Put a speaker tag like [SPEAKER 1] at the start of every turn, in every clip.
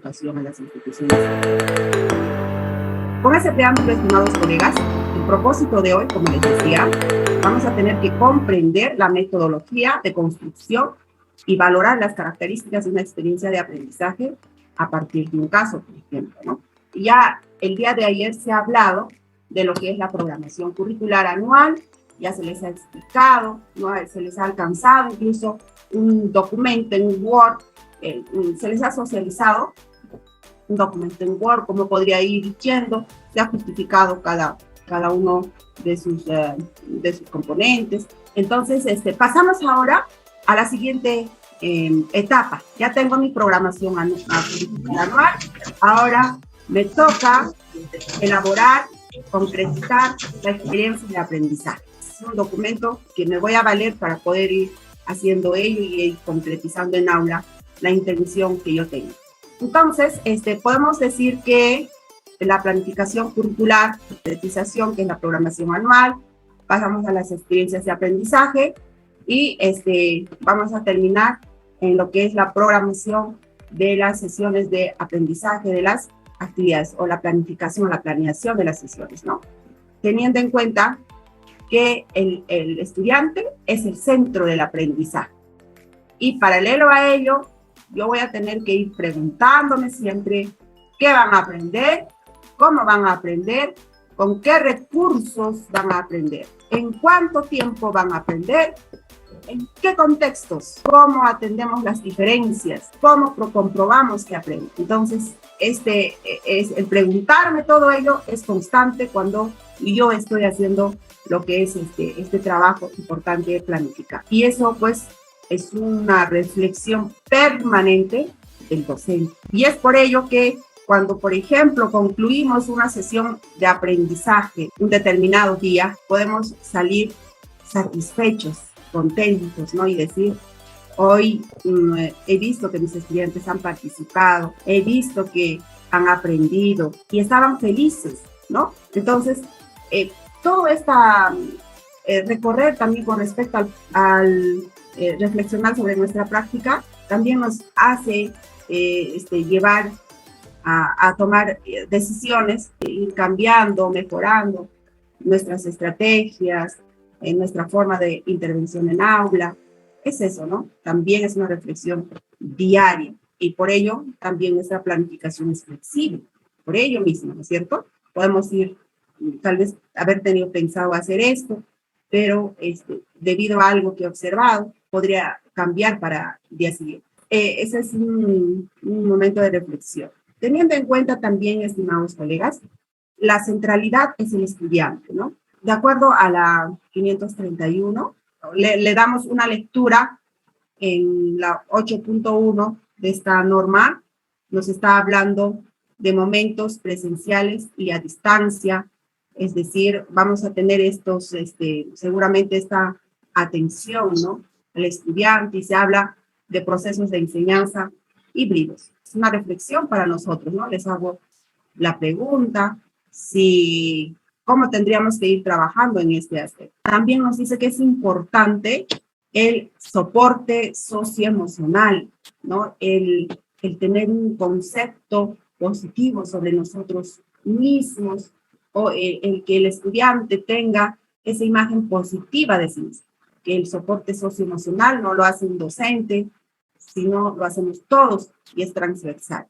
[SPEAKER 1] educación en las instituciones. Con ese preámbulo, estimados colegas, el propósito de hoy, como les decía, vamos a tener que comprender la metodología de construcción y valorar las características de una experiencia de aprendizaje a partir de un caso, por ejemplo, ¿no? Ya el día de ayer se ha hablado de lo que es la programación curricular anual, ya se les ha explicado, ¿no? Se les ha alcanzado incluso un documento en Word, se les ha socializado un documento en Word, como podría ir yendo, se ha justificado cada uno de sus componentes. Entonces, pasamos ahora a la siguiente etapa. Ya tengo mi programación anual, ahora me toca elaborar, concretizar la experiencia de aprendizaje. Es un documento que me voy a valer para poder ir haciendo ello y ir concretizando en aula la intención que yo tengo. Entonces, podemos decir que la planificación curricular, concretización, que es la programación anual, pasamos a las experiencias de aprendizaje y vamos a terminar en lo que es la programación de las sesiones de aprendizaje de las actividades o la planificación, la planeación de las sesiones, ¿no? Teniendo en cuenta que el estudiante es el centro del aprendizaje. Y paralelo a ello, yo voy a tener que ir preguntándome siempre qué van a aprender, cómo van a aprender, con qué recursos van a aprender, en cuánto tiempo van a aprender, en qué contextos, cómo atendemos las diferencias, cómo comprobamos que aprenden. Entonces, el preguntarme todo ello es constante cuando yo estoy haciendo lo que es este trabajo importante de planificar. Y eso, pues, es una reflexión permanente del docente. Y es por ello que cuando, por ejemplo, concluimos una sesión de aprendizaje un determinado día, podemos salir satisfechos, contentos, ¿no? Y decir, hoy he visto que mis estudiantes han participado, he visto que han aprendido y estaban felices, ¿no? Entonces, todo recorrer también con respecto al reflexionar sobre nuestra práctica, también nos hace llevar a tomar decisiones, ir cambiando, mejorando nuestras estrategias, nuestra forma de intervención en aula. Es eso, ¿no? También es una reflexión diaria y por ello también nuestra planificación es flexible. Por ello mismo, ¿no es cierto? Podemos ir, tal vez haber tenido pensado hacer esto, pero debido a algo que he observado, podría cambiar para el día siguiente. Ese es un momento de reflexión. Teniendo en cuenta también, estimados colegas, la centralidad es el estudiante, ¿no? De acuerdo a la 531, le damos una lectura en la 8.1 de esta norma, nos está hablando de momentos presenciales y a distancia, es decir, vamos a tener seguramente esta atención, ¿no?, al estudiante, y se habla de procesos de enseñanza híbridos. Es una reflexión para nosotros, ¿no? Les hago la pregunta, cómo tendríamos que ir trabajando en este aspecto. También nos dice que es importante el soporte socioemocional, ¿no? El tener un concepto positivo sobre nosotros mismos, o el que el estudiante tenga esa imagen positiva de sí mismo, que el soporte socioemocional no lo hace un docente, sino lo hacemos todos y es transversal.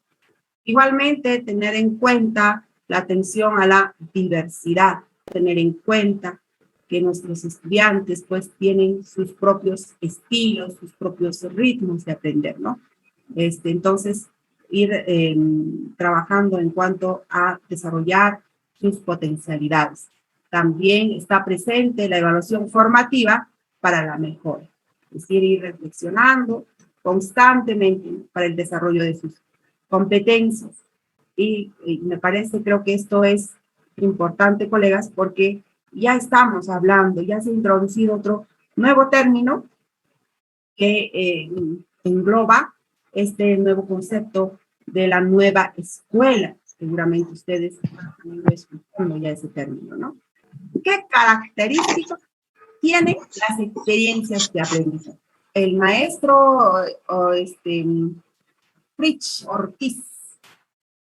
[SPEAKER 1] Igualmente, tener en cuenta la atención a la diversidad, tener en cuenta que nuestros estudiantes pues tienen sus propios estilos, sus propios ritmos de aprender, ¿no? Entonces, ir trabajando en cuanto a desarrollar sus potencialidades. También está presente la evaluación formativa para la mejora, es decir, ir reflexionando constantemente para el desarrollo de sus competencias. Y me parece, creo que esto es importante, colegas, porque ya estamos hablando, ya se ha introducido otro nuevo término que engloba este nuevo concepto de la nueva escuela. Seguramente ustedes han ido escuchando ya ese término, ¿no? ¿Qué características tienen las experiencias de aprendizaje? El maestro Fritz Ortiz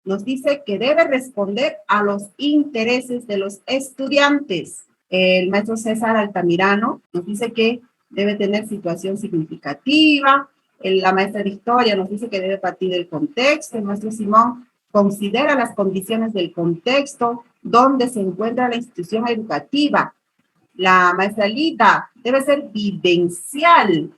[SPEAKER 1] nos dice que debe responder a los intereses de los estudiantes. El maestro César Altamirano nos dice que debe tener situación significativa. La maestra de historia nos dice que debe partir del contexto. El maestro Simón considera las condiciones del contexto donde se encuentra la institución educativa. La maestra Lida debe ser vivencial.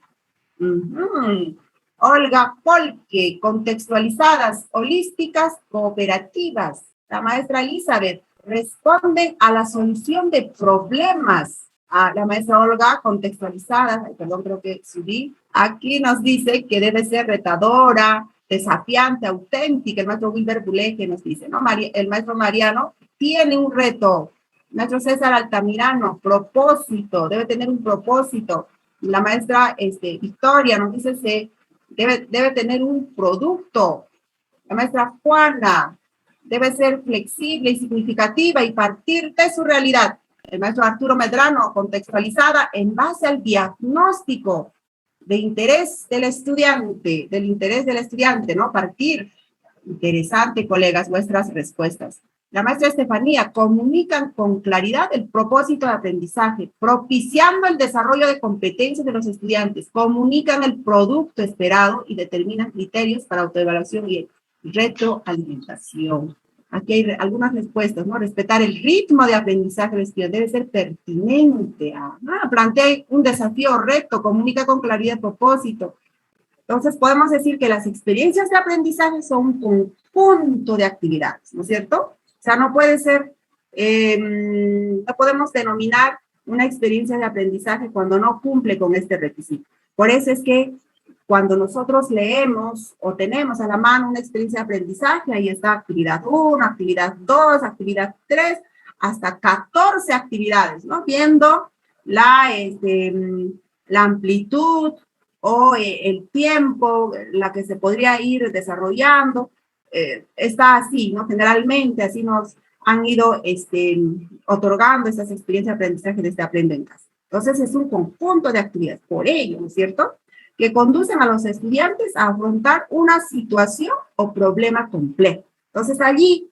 [SPEAKER 1] Olga Polke, contextualizadas, holísticas, cooperativas. La maestra Elizabeth responde a la solución de problemas. La maestra Olga, contextualizada, perdón, creo que subí, aquí nos dice que debe ser retadora, desafiante, auténtica. El maestro Wilber Buleje nos dice, ¿no? El maestro Mariano tiene un reto. El maestro César Altamirano, propósito, debe tener un propósito. La maestra Victoria nos dice que debe tener un producto. La maestra Juana debe ser flexible y significativa y partir de su realidad. El maestro Arturo Medrano, contextualizada en base al diagnóstico de interés del estudiante, ¿no? Partir. Interesante, colegas, vuestras respuestas. La maestra Estefanía, comunican con claridad el propósito de aprendizaje, propiciando el desarrollo de competencias de los estudiantes, comunican el producto esperado y determinan criterios para autoevaluación y retroalimentación. Aquí hay algunas respuestas, ¿no? Respetar el ritmo de aprendizaje del estudiante debe ser pertinente. Plantea un desafío, reto, comunica con claridad el propósito. Entonces, podemos decir que las experiencias de aprendizaje son un conjunto de actividades, ¿no es cierto? O sea, no puede ser, no podemos denominar una experiencia de aprendizaje cuando no cumple con este requisito. Por eso es que cuando nosotros leemos o tenemos a la mano una experiencia de aprendizaje, ahí está actividad 1, actividad 2, actividad 3, hasta 14 actividades, ¿no? Viendo la amplitud, o el tiempo, la que se podría ir desarrollando, está así, ¿no? Generalmente así nos han ido otorgando estas experiencias de aprendizaje desde Aprende en Casa. Entonces es un conjunto de actividades, por ello, ¿no es cierto?, que conducen a los estudiantes a afrontar una situación o problema complejo. Entonces allí,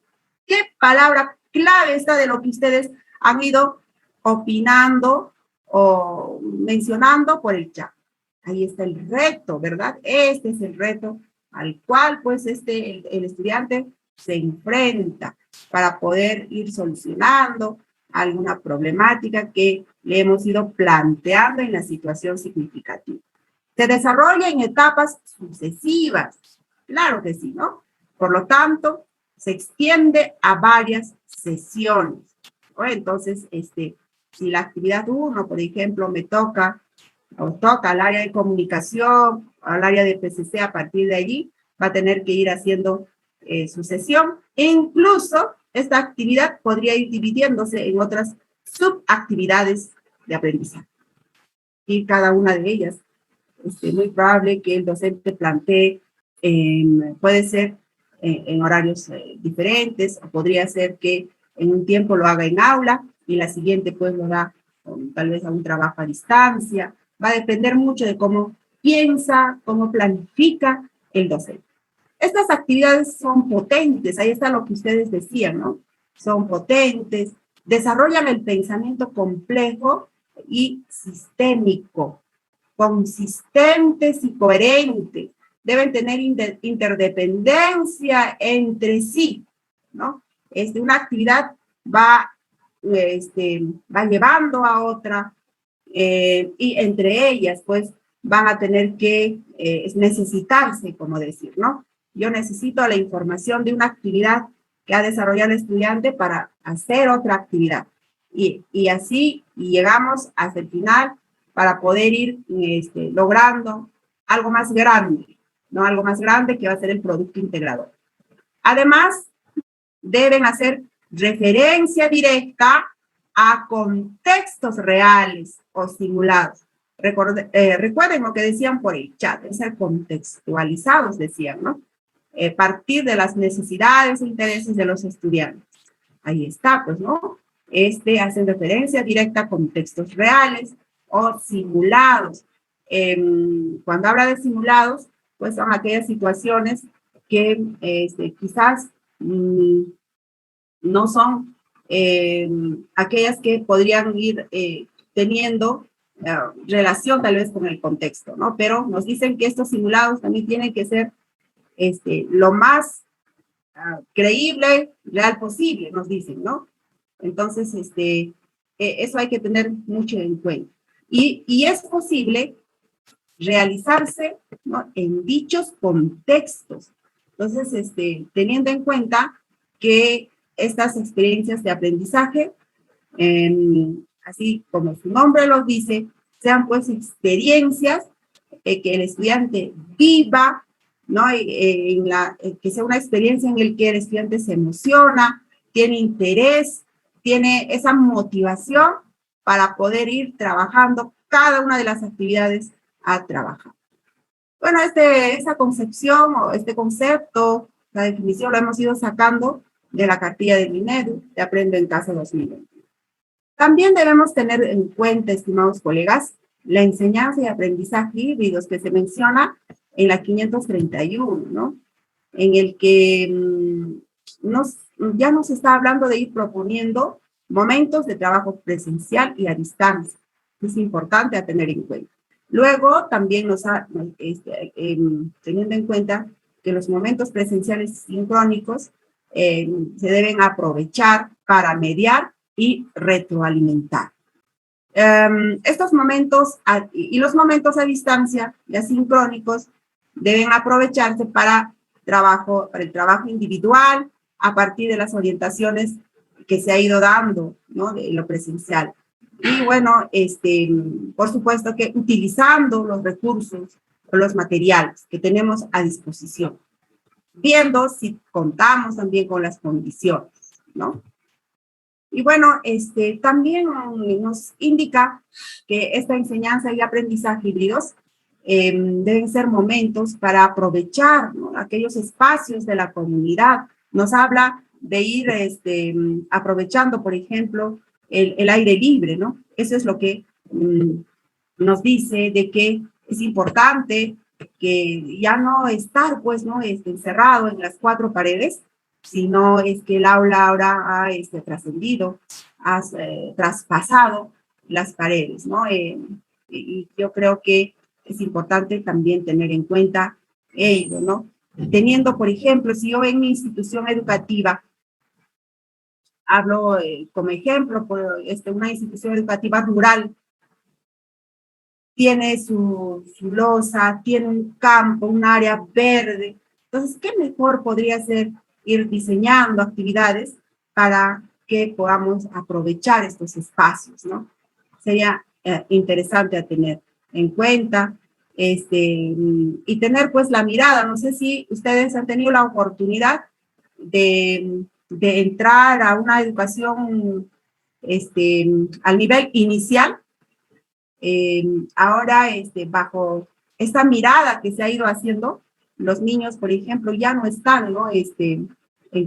[SPEAKER 1] ¿qué palabra clave está de lo que ustedes han ido opinando o mencionando por el chat? Ahí está el reto, ¿verdad? Este es el reto al cual, pues, el estudiante se enfrenta para poder ir solucionando alguna problemática que le hemos ido planteando en la situación significativa. Se desarrolla en etapas sucesivas, claro que sí, ¿no? Por lo tanto, se extiende a varias sesiones, ¿no? Entonces, si la actividad 1, por ejemplo, me toca al área de comunicación, al área de PCC, a partir de allí va a tener que ir haciendo su sesión. E incluso esta actividad podría ir dividiéndose en otras subactividades de aprendizaje. Y cada una de ellas es muy probable que el docente plantee, puede ser en horarios diferentes, o podría ser que en un tiempo lo haga en aula y la siguiente pues lo da tal vez a un trabajo a distancia. Va a depender mucho de cómo piensa, cómo planifica el docente. Estas actividades son potentes, ahí está lo que ustedes decían, ¿no? Son potentes, desarrollan el pensamiento complejo y sistémico, consistentes y coherentes, deben tener interdependencia entre sí, ¿no? Una actividad va llevando a otra, y entre ellas, pues, van a tener que necesitarse, como decir, ¿no? Yo necesito la información de una actividad que ha desarrollado el estudiante para hacer otra actividad. Y así llegamos hasta el final para poder ir logrando algo más grande, ¿no? Algo más grande que va a ser el producto integrador. Además, deben hacer referencia directa a contextos reales o simulados. Recuerden lo que decían por el chat, deben ser contextualizados, decían, ¿no? Partir de las necesidades e intereses de los estudiantes. Ahí está, pues, ¿no? Hacen referencia directa a contextos reales o simulados. Cuando habla de simulados, pues son aquellas situaciones que quizás mm, no son aquellas que podrían ir teniendo relación tal vez con el contexto, ¿no? Pero nos dicen que estos simulados también tienen que ser lo más creíble, real posible, nos dicen, ¿no? Entonces, eso hay que tener mucho en cuenta. Y es posible realizarse, ¿no?, en dichos contextos. Entonces, teniendo en cuenta que estas experiencias de aprendizaje, así como su nombre lo dice, sean pues experiencias que el estudiante viva, ¿no? Que sea una experiencia en la que el estudiante se emociona, tiene interés, tiene esa motivación para poder ir trabajando cada una de las actividades a trabajar. Bueno, esa concepción o este concepto, la definición, lo hemos ido sacando de la cartilla del Minedu, de Aprendo en Casa 2020. También debemos tener en cuenta, estimados colegas, la enseñanza y aprendizaje híbridos que se menciona en la 531, ¿no? En el que ya nos está hablando de ir proponiendo momentos de trabajo presencial y a distancia. Es importante a tener en cuenta. Luego, también teniendo en cuenta que los momentos presenciales sincrónicos se deben aprovechar para mediar y retroalimentar. Estos momentos y los momentos a distancia y asincrónicos deben aprovecharse para el trabajo individual a partir de las orientaciones que se ha ido dando, ¿no?, de lo presencial. Y bueno, por supuesto que utilizando los recursos o los materiales que tenemos a disposición, viendo si contamos también con las condiciones, ¿no? Y bueno, también nos indica que esta enseñanza y aprendizaje híbridos deben ser momentos para aprovechar, ¿no?, aquellos espacios de la comunidad. Nos habla de ir aprovechando, por ejemplo, el aire libre, ¿no? Eso es lo que nos dice de que es importante que ya no estar, pues, ¿no?, encerrado en las cuatro paredes, sino es que el aula ahora ha trascendido, ha traspasado las paredes, ¿no? Y yo creo que es importante también tener en cuenta ello, ¿no? Teniendo, por ejemplo, si yo en mi institución educativa, hablo como ejemplo, por una institución educativa rural, tiene su losa, tiene un campo, un área verde. Entonces, ¿qué mejor podría ser ir diseñando actividades para que podamos aprovechar estos espacios, ¿no? Sería interesante a tener en cuenta, y tener pues la mirada. No sé si ustedes han tenido la oportunidad de entrar a una educación al nivel inicial. Ahora, bajo esta mirada que se ha ido haciendo, los niños, por ejemplo, ya no están, ¿no?, en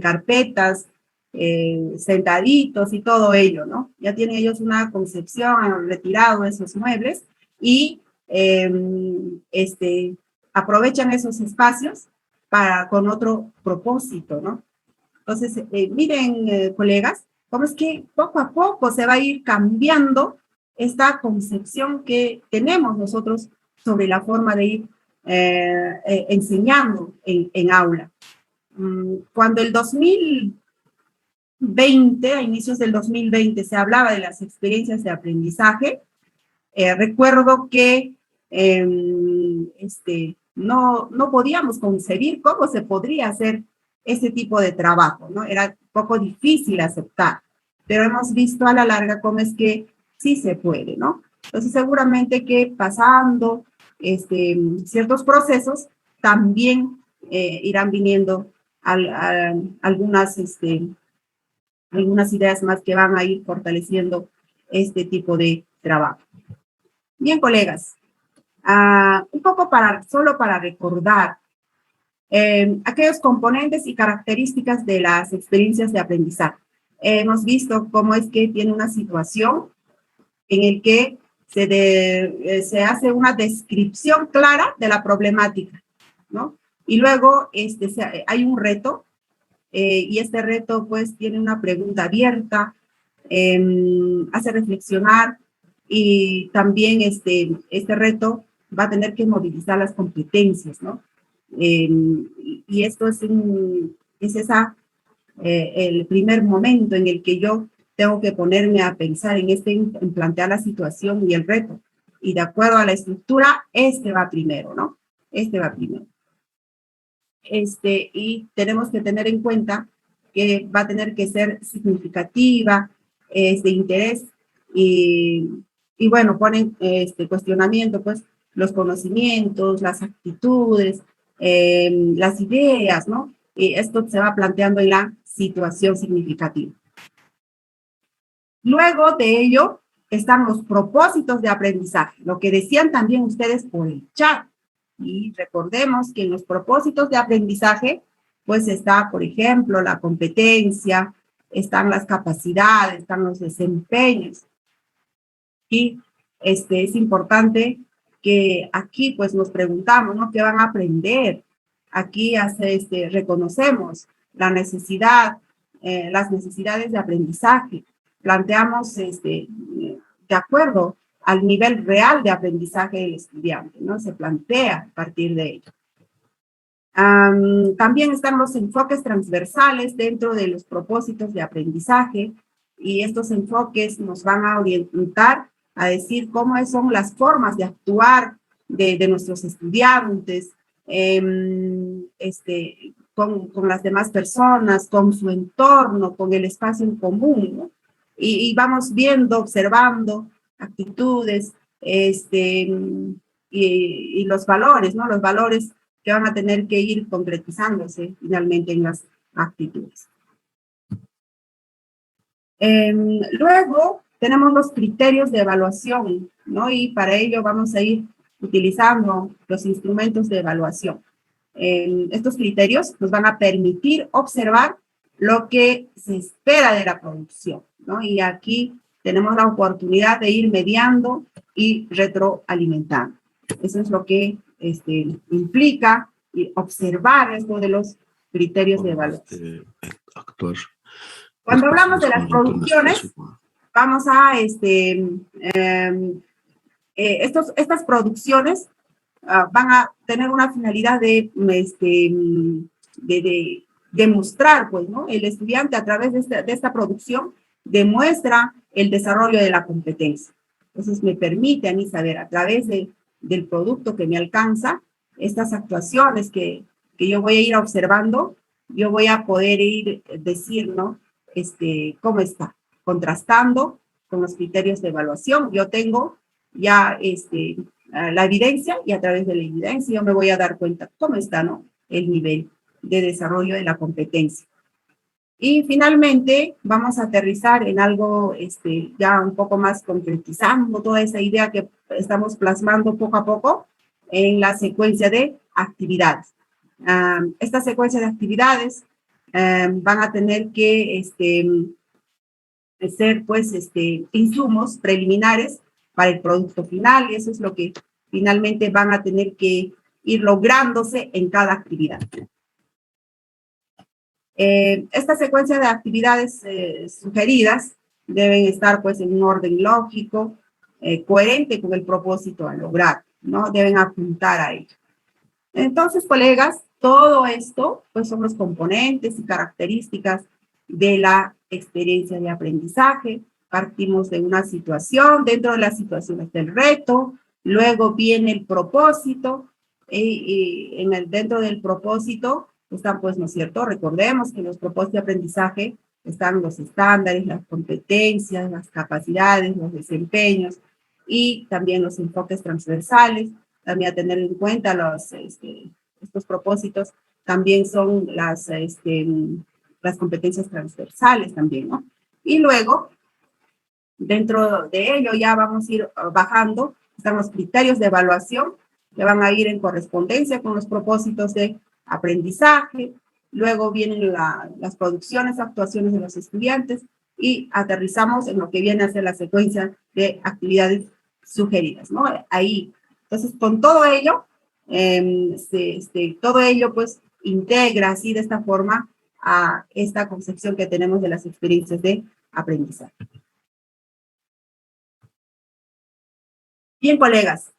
[SPEAKER 1] carpetas, sentaditos y todo ello, ¿no? Ya tienen ellos una concepción, han retirado esos muebles y aprovechan esos espacios con otro propósito, ¿no? Entonces, miren, colegas, cómo es que poco a poco se va a ir cambiando esta concepción que tenemos nosotros sobre la forma de ir enseñando en aula. Cuando el 2020, a inicios del 2020, se hablaba de las experiencias de aprendizaje, recuerdo que no podíamos concebir cómo se podría hacer ese tipo de trabajo, ¿no? Era un poco difícil aceptar, pero hemos visto a la larga cómo es que sí se puede, ¿no? Entonces, seguramente que pasando ciertos procesos, también irán viniendo algunas ideas más que van a ir fortaleciendo este tipo de trabajo. Bien, colegas, un poco solo para recordar aquellos componentes y características de las experiencias de aprendizaje. Hemos visto cómo es que tiene una situación en el que se hace una descripción clara de la problemática, ¿no? Y luego hay un reto y este reto pues tiene una pregunta abierta, hace reflexionar y también este reto va a tener que movilizar las competencias, ¿no? Y esto es el primer momento en el que yo tengo que ponerme a pensar en plantear la situación y el reto. Y de acuerdo a la estructura, va primero, ¿no? Va primero. Y tenemos que tener en cuenta que va a tener que ser significativa, de interés, y bueno, ponen cuestionamiento, pues, los conocimientos, las actitudes, las ideas, ¿no? Y esto se va planteando en la situación significativa. Luego de ello están los propósitos de aprendizaje, lo que decían también ustedes por el chat. Y recordemos que en los propósitos de aprendizaje, pues está, por ejemplo, la competencia, están las capacidades, están los desempeños. Y es importante que aquí pues nos preguntamos, ¿no? ¿Qué van a aprender? Aquí reconocemos la necesidad, las necesidades de aprendizaje. Planteamos de acuerdo al nivel real de aprendizaje del estudiante, ¿no? Se plantea a partir de ello. También están los enfoques transversales dentro de los propósitos de aprendizaje, y estos enfoques nos van a orientar a decir cómo son las formas de actuar de nuestros estudiantes, con las demás personas, con su entorno, con el espacio en común, ¿no? Y vamos viendo, observando actitudes, y los valores, ¿no? Los valores que van a tener que ir concretizándose finalmente en las actitudes. Luego tenemos los criterios de evaluación, ¿no? Y para ello vamos a ir utilizando los instrumentos de evaluación. Estos criterios nos van a permitir observar lo que se espera de la producción, ¿no? Y aquí tenemos la oportunidad de ir mediando y retroalimentando. Eso es lo que implica observar esto de los criterios de evaluación. Cuando hablamos de las producciones, vamos a estas producciones van a tener una finalidad de demostrar, pues, ¿no? El estudiante a través de esta producción demuestra el desarrollo de la competencia. Entonces me permite a mí saber a través del producto que me alcanza, estas actuaciones que yo voy a ir observando, yo voy a poder ir decir, ¿no? Cómo está, contrastando con los criterios de evaluación. Yo tengo ya la evidencia, y a través de la evidencia yo me voy a dar cuenta cómo está, ¿no? El nivel de desarrollo de la competencia. Y finalmente vamos a aterrizar en algo ya un poco más concretizando toda esa idea que estamos plasmando poco a poco en la secuencia de actividades. Esta secuencia de actividades van a tener que ser pues insumos preliminares para el producto final, y eso es lo que finalmente van a tener que ir lográndose en cada actividad. Esta secuencia de actividades sugeridas deben estar pues en un orden lógico, coherente con el propósito a lograr, ¿no? Deben apuntar a ello. Entonces, colegas, todo esto pues son los componentes y características de la experiencia de aprendizaje. Partimos de una situación, dentro de las situaciones del reto, luego viene el propósito, y dentro del propósito están, pues, ¿no es cierto? Recordemos que en los propósitos de aprendizaje están los estándares, las competencias, las capacidades, los desempeños, y también los enfoques transversales. También a tener en cuenta estos propósitos también son las competencias transversales también, ¿no? Y luego, dentro de ello ya vamos a ir bajando, están los criterios de evaluación, que van a ir en correspondencia con los propósitos de aprendizaje. Luego vienen las producciones, actuaciones de los estudiantes, y aterrizamos en lo que viene a ser la secuencia de actividades sugeridas, ¿no? Ahí. Entonces, con todo ello, todo ello, pues, integra así de esta forma a esta concepción que tenemos de las experiencias de aprendizaje. Bien, colegas,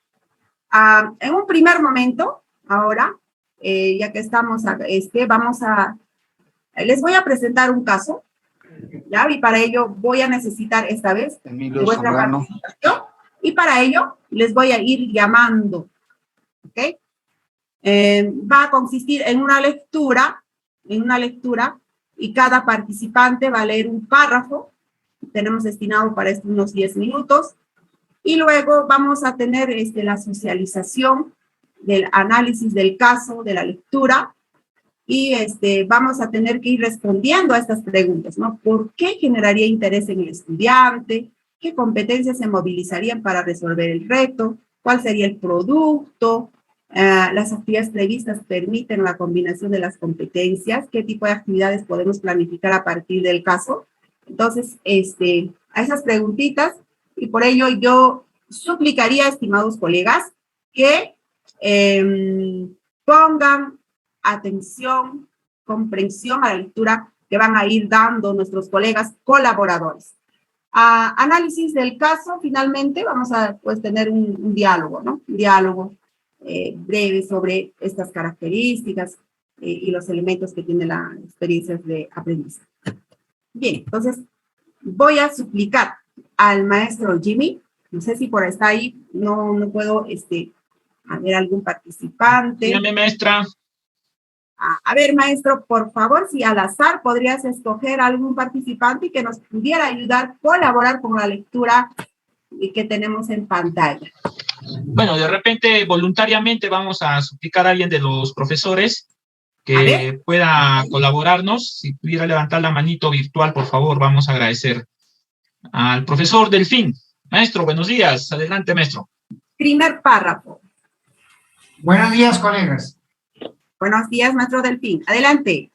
[SPEAKER 1] en un primer momento, ahora, ya que estamos, les voy a presentar un caso, ¿ya? Y para ello voy a necesitar esta vez vuestra participación, y para ello les voy a ir llamando, ¿ok? Va a consistir en una lectura, y cada participante va a leer un párrafo. Tenemos destinado para esto unos 10 minutos, y luego vamos a tener la socialización del análisis del caso, de la lectura, y vamos a tener que ir respondiendo a estas preguntas, ¿no? ¿Por qué generaría interés en el estudiante? ¿Qué competencias se movilizarían para resolver el reto? ¿Cuál sería el producto? Las actividades previstas permiten la combinación de las competencias. ¿Qué tipo de actividades podemos planificar a partir del caso? Entonces, a esas preguntitas, y por ello yo suplicaría, estimados colegas, que pongan atención, comprensión a la lectura que van a ir dando nuestros colegas colaboradores. Análisis del caso, finalmente vamos a tener un diálogo, ¿no? Un diálogo breve sobre estas características y los elementos que tiene la experiencia de aprendizaje. Bien, entonces voy a suplicar al maestro Jimmy, no sé si por ahí está ahí, no puedo a ver algún participante.
[SPEAKER 2] Dígame, maestra.
[SPEAKER 1] A ver, maestro, por favor, si al azar podrías escoger algún participante que nos pudiera ayudar, colaborar con la lectura que tenemos en pantalla.
[SPEAKER 2] Bueno, de repente, voluntariamente vamos a suplicar a alguien de los profesores que pueda colaborarnos. Si pudiera levantar la manito virtual, por favor, vamos a agradecer al profesor Delfín. Maestro, buenos días. Adelante, maestro.
[SPEAKER 1] Primer párrafo.
[SPEAKER 3] Buenos días, colegas.
[SPEAKER 1] Buenos días, maestro Delfín. Adelante.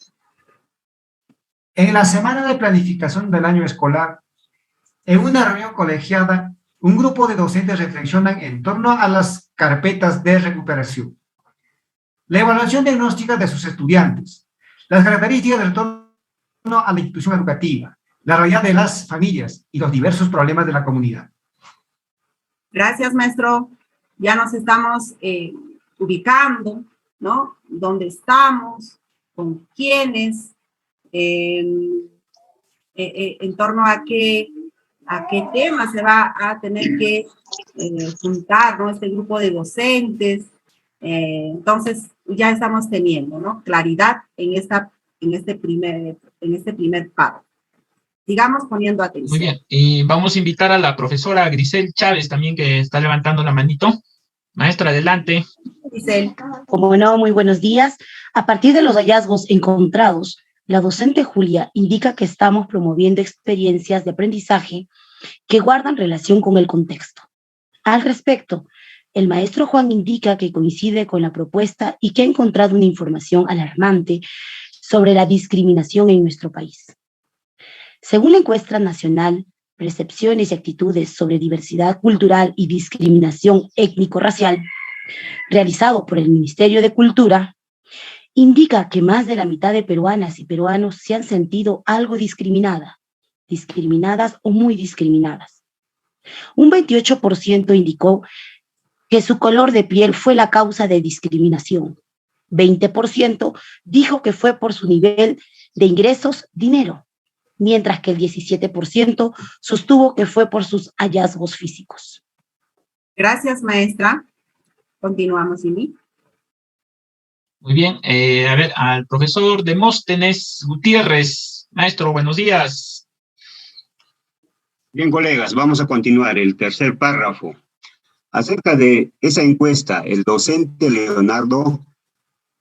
[SPEAKER 3] En la semana de planificación del año escolar, en una reunión colegiada, un grupo de docentes reflexionan en torno a las carpetas de recuperación, la evaluación diagnóstica de sus estudiantes, las características del retorno a la institución educativa, la realidad de las familias y los diversos problemas de la comunidad.
[SPEAKER 1] Gracias, maestro. Ya nos estamos ubicando, ¿no? ¿Dónde estamos? ¿Con quiénes? En torno a qué tema se va a tener que juntar, ¿no? Este grupo de docentes. Entonces, ya estamos teniendo, ¿no? Claridad en este primer párrafo. Sigamos poniendo atención.
[SPEAKER 2] Muy bien. Y vamos a invitar a la profesora Grisel Chávez también, que está levantando la manito. Maestra, adelante.
[SPEAKER 1] Grisel.
[SPEAKER 4] Como no, muy buenos días. A partir de los hallazgos encontrados, la docente Julia indica que estamos promoviendo experiencias de aprendizaje que guardan relación con el contexto. Al respecto, el maestro Juan indica que coincide con la propuesta y que ha encontrado una información alarmante sobre la discriminación en nuestro país. Según la encuesta nacional, Percepciones y actitudes sobre diversidad cultural y discriminación étnico-racial, realizado por el Ministerio de Cultura, indica que más de la mitad de peruanas y peruanos se han sentido algo discriminadas o muy discriminadas. Un 28% indicó que su color de piel fue la causa de discriminación. 20% dijo que fue por su nivel de ingresos, dinero, mientras que el 17% sostuvo que fue por sus hallazgos físicos.
[SPEAKER 1] Gracias, maestra. Continuamos, Jimmy.
[SPEAKER 2] Muy bien. A ver, al profesor Demóstenes Gutiérrez. Maestro, buenos días.
[SPEAKER 5] Bien, colegas, vamos a continuar el tercer párrafo. Acerca de esa encuesta, el docente Leonardo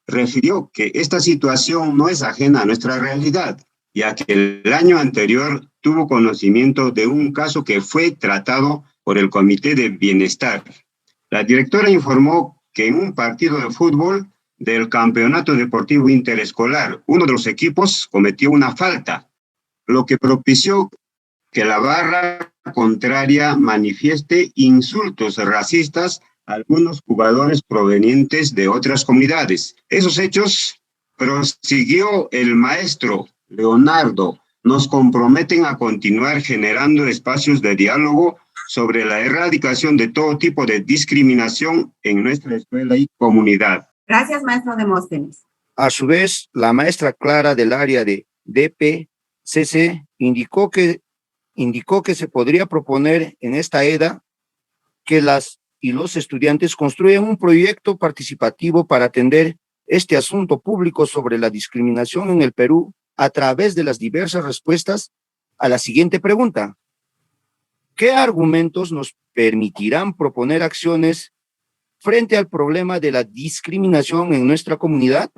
[SPEAKER 5] refirió que esta situación no es ajena a nuestra realidad, ya que el año anterior tuvo conocimiento de un caso que fue tratado por el Comité de Bienestar. La directora informó que en un partido de fútbol del Campeonato Deportivo Interescolar, uno de los equipos cometió una falta, lo que propició que la barra contraria manifieste insultos racistas a algunos jugadores provenientes de otras comunidades. Esos hechos prosiguió el maestro Leonardo, nos comprometen a continuar generando espacios de diálogo sobre la erradicación de todo tipo de discriminación en nuestra escuela y comunidad.
[SPEAKER 1] Gracias, maestro Demóstenes.
[SPEAKER 6] A su vez, la maestra Clara del área de DPCC indicó que se podría proponer en esta EDA que las y los estudiantes construyan un proyecto participativo para atender este asunto público sobre la discriminación en el Perú a través de las diversas respuestas a la siguiente pregunta. ¿Qué argumentos nos permitirán proponer acciones frente al problema de la discriminación en nuestra comunidad?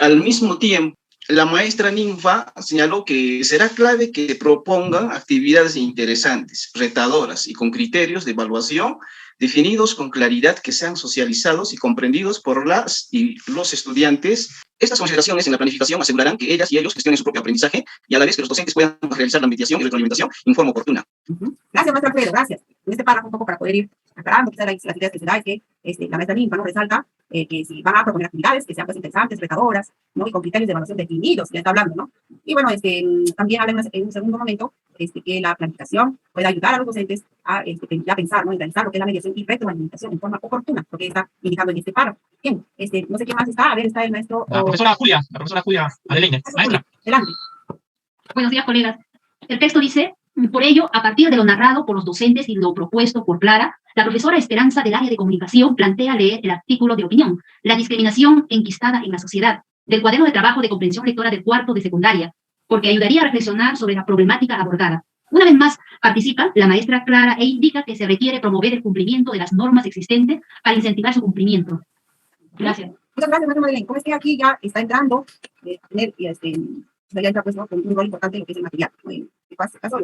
[SPEAKER 7] Al mismo tiempo, la maestra Ninfa señaló que será clave que se propongan actividades interesantes, retadoras y con criterios de evaluación definidos con claridad que sean socializados y comprendidos por las y los estudiantes. Estas consideraciones en la planificación asegurarán que ellas y ellos gestionen su propio aprendizaje y a la vez que los docentes puedan realizar la mediación y retroalimentación en forma oportuna.
[SPEAKER 1] Gracias, maestro Alfredo, gracias. En este párrafo un poco para poder ir aclarando quizás las ideas que se da es que la maestra Ninfa nos resalta que si van a proponer actividades que sean pues interesantes, retadoras, ¿no? Y con criterios de evaluación definidos, ya está hablando, ¿no? Y bueno, también habla en un segundo momento que la planificación puede ayudar a los docentes a pensar, ¿no? Y realizar lo que es la mediación y retroalimentación en forma oportuna, porque está indicando en este párrafo. Bien, no sé quién más está, a ver, está el maestro...
[SPEAKER 2] La profesora Julia Adelina, maestra.
[SPEAKER 1] Adelante.
[SPEAKER 8] Buenos días, colegas. El texto dice: por ello, a partir de lo narrado por los docentes y lo propuesto por Clara, la profesora Esperanza del área de comunicación plantea leer el artículo de opinión, La discriminación enquistada en la sociedad, del cuaderno de trabajo de comprensión lectora del cuarto de secundaria, porque ayudaría a reflexionar sobre la problemática abordada. Una vez más, participa la maestra Clara e indica que se requiere promover el cumplimiento de las normas existentes para incentivar su cumplimiento. Gracias.
[SPEAKER 1] Muchas gracias, maestra Madeleine. Como es que aquí ya está entrando a tener, ya entra pues, ¿no? Con un rol importante en lo que es el material, ¿no? En este caso,